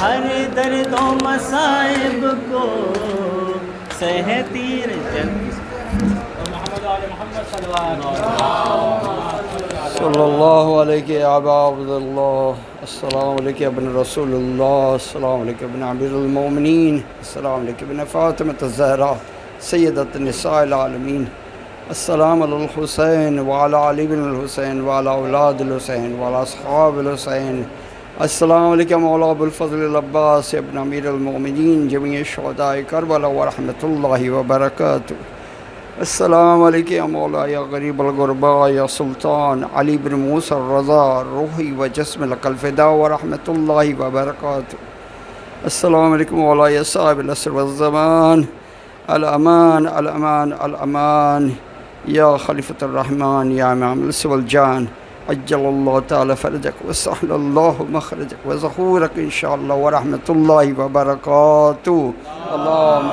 G: ہر درد و مصائب کو، سہتی رہی۔
H: صلی اللہ علیہ یا ابا عبداللہ، السلام علیکم ابن رسول اللہ، السلام علیکم ابن امیر المومنین، السلام علیکم ابن فاطمۃ الزہرا سیدۃ النساء العالمین، السلام علی الحسین وعلی علی بن الحسین وعلی اولاد الحسین وعلی اصحاب الحسین، السلام علیکم مولا ابو الفضل العباس ابن امیر المومنین، جمیع شہداء کربلا ورحمۃ اللہ وبرکاتہ، السلام علیکم یا مولا یا غریب الغرباء یا سلطان علی بن موسیٰ الرضا، روحی و جسم لک الفدا ورحمۃ اللہ وبرکاتہ، السلام علیکم مولا یا صاحب العصر والزمان، الامان الامان الامان یا خلیفۃ الرحمن یا امام الانس والجان، عجل اللہ تعالی فرجک وسہل اللہ مخرجک وظہورک انشاءاللہ ورحمۃ اللہ وبرکاتہ، اللہم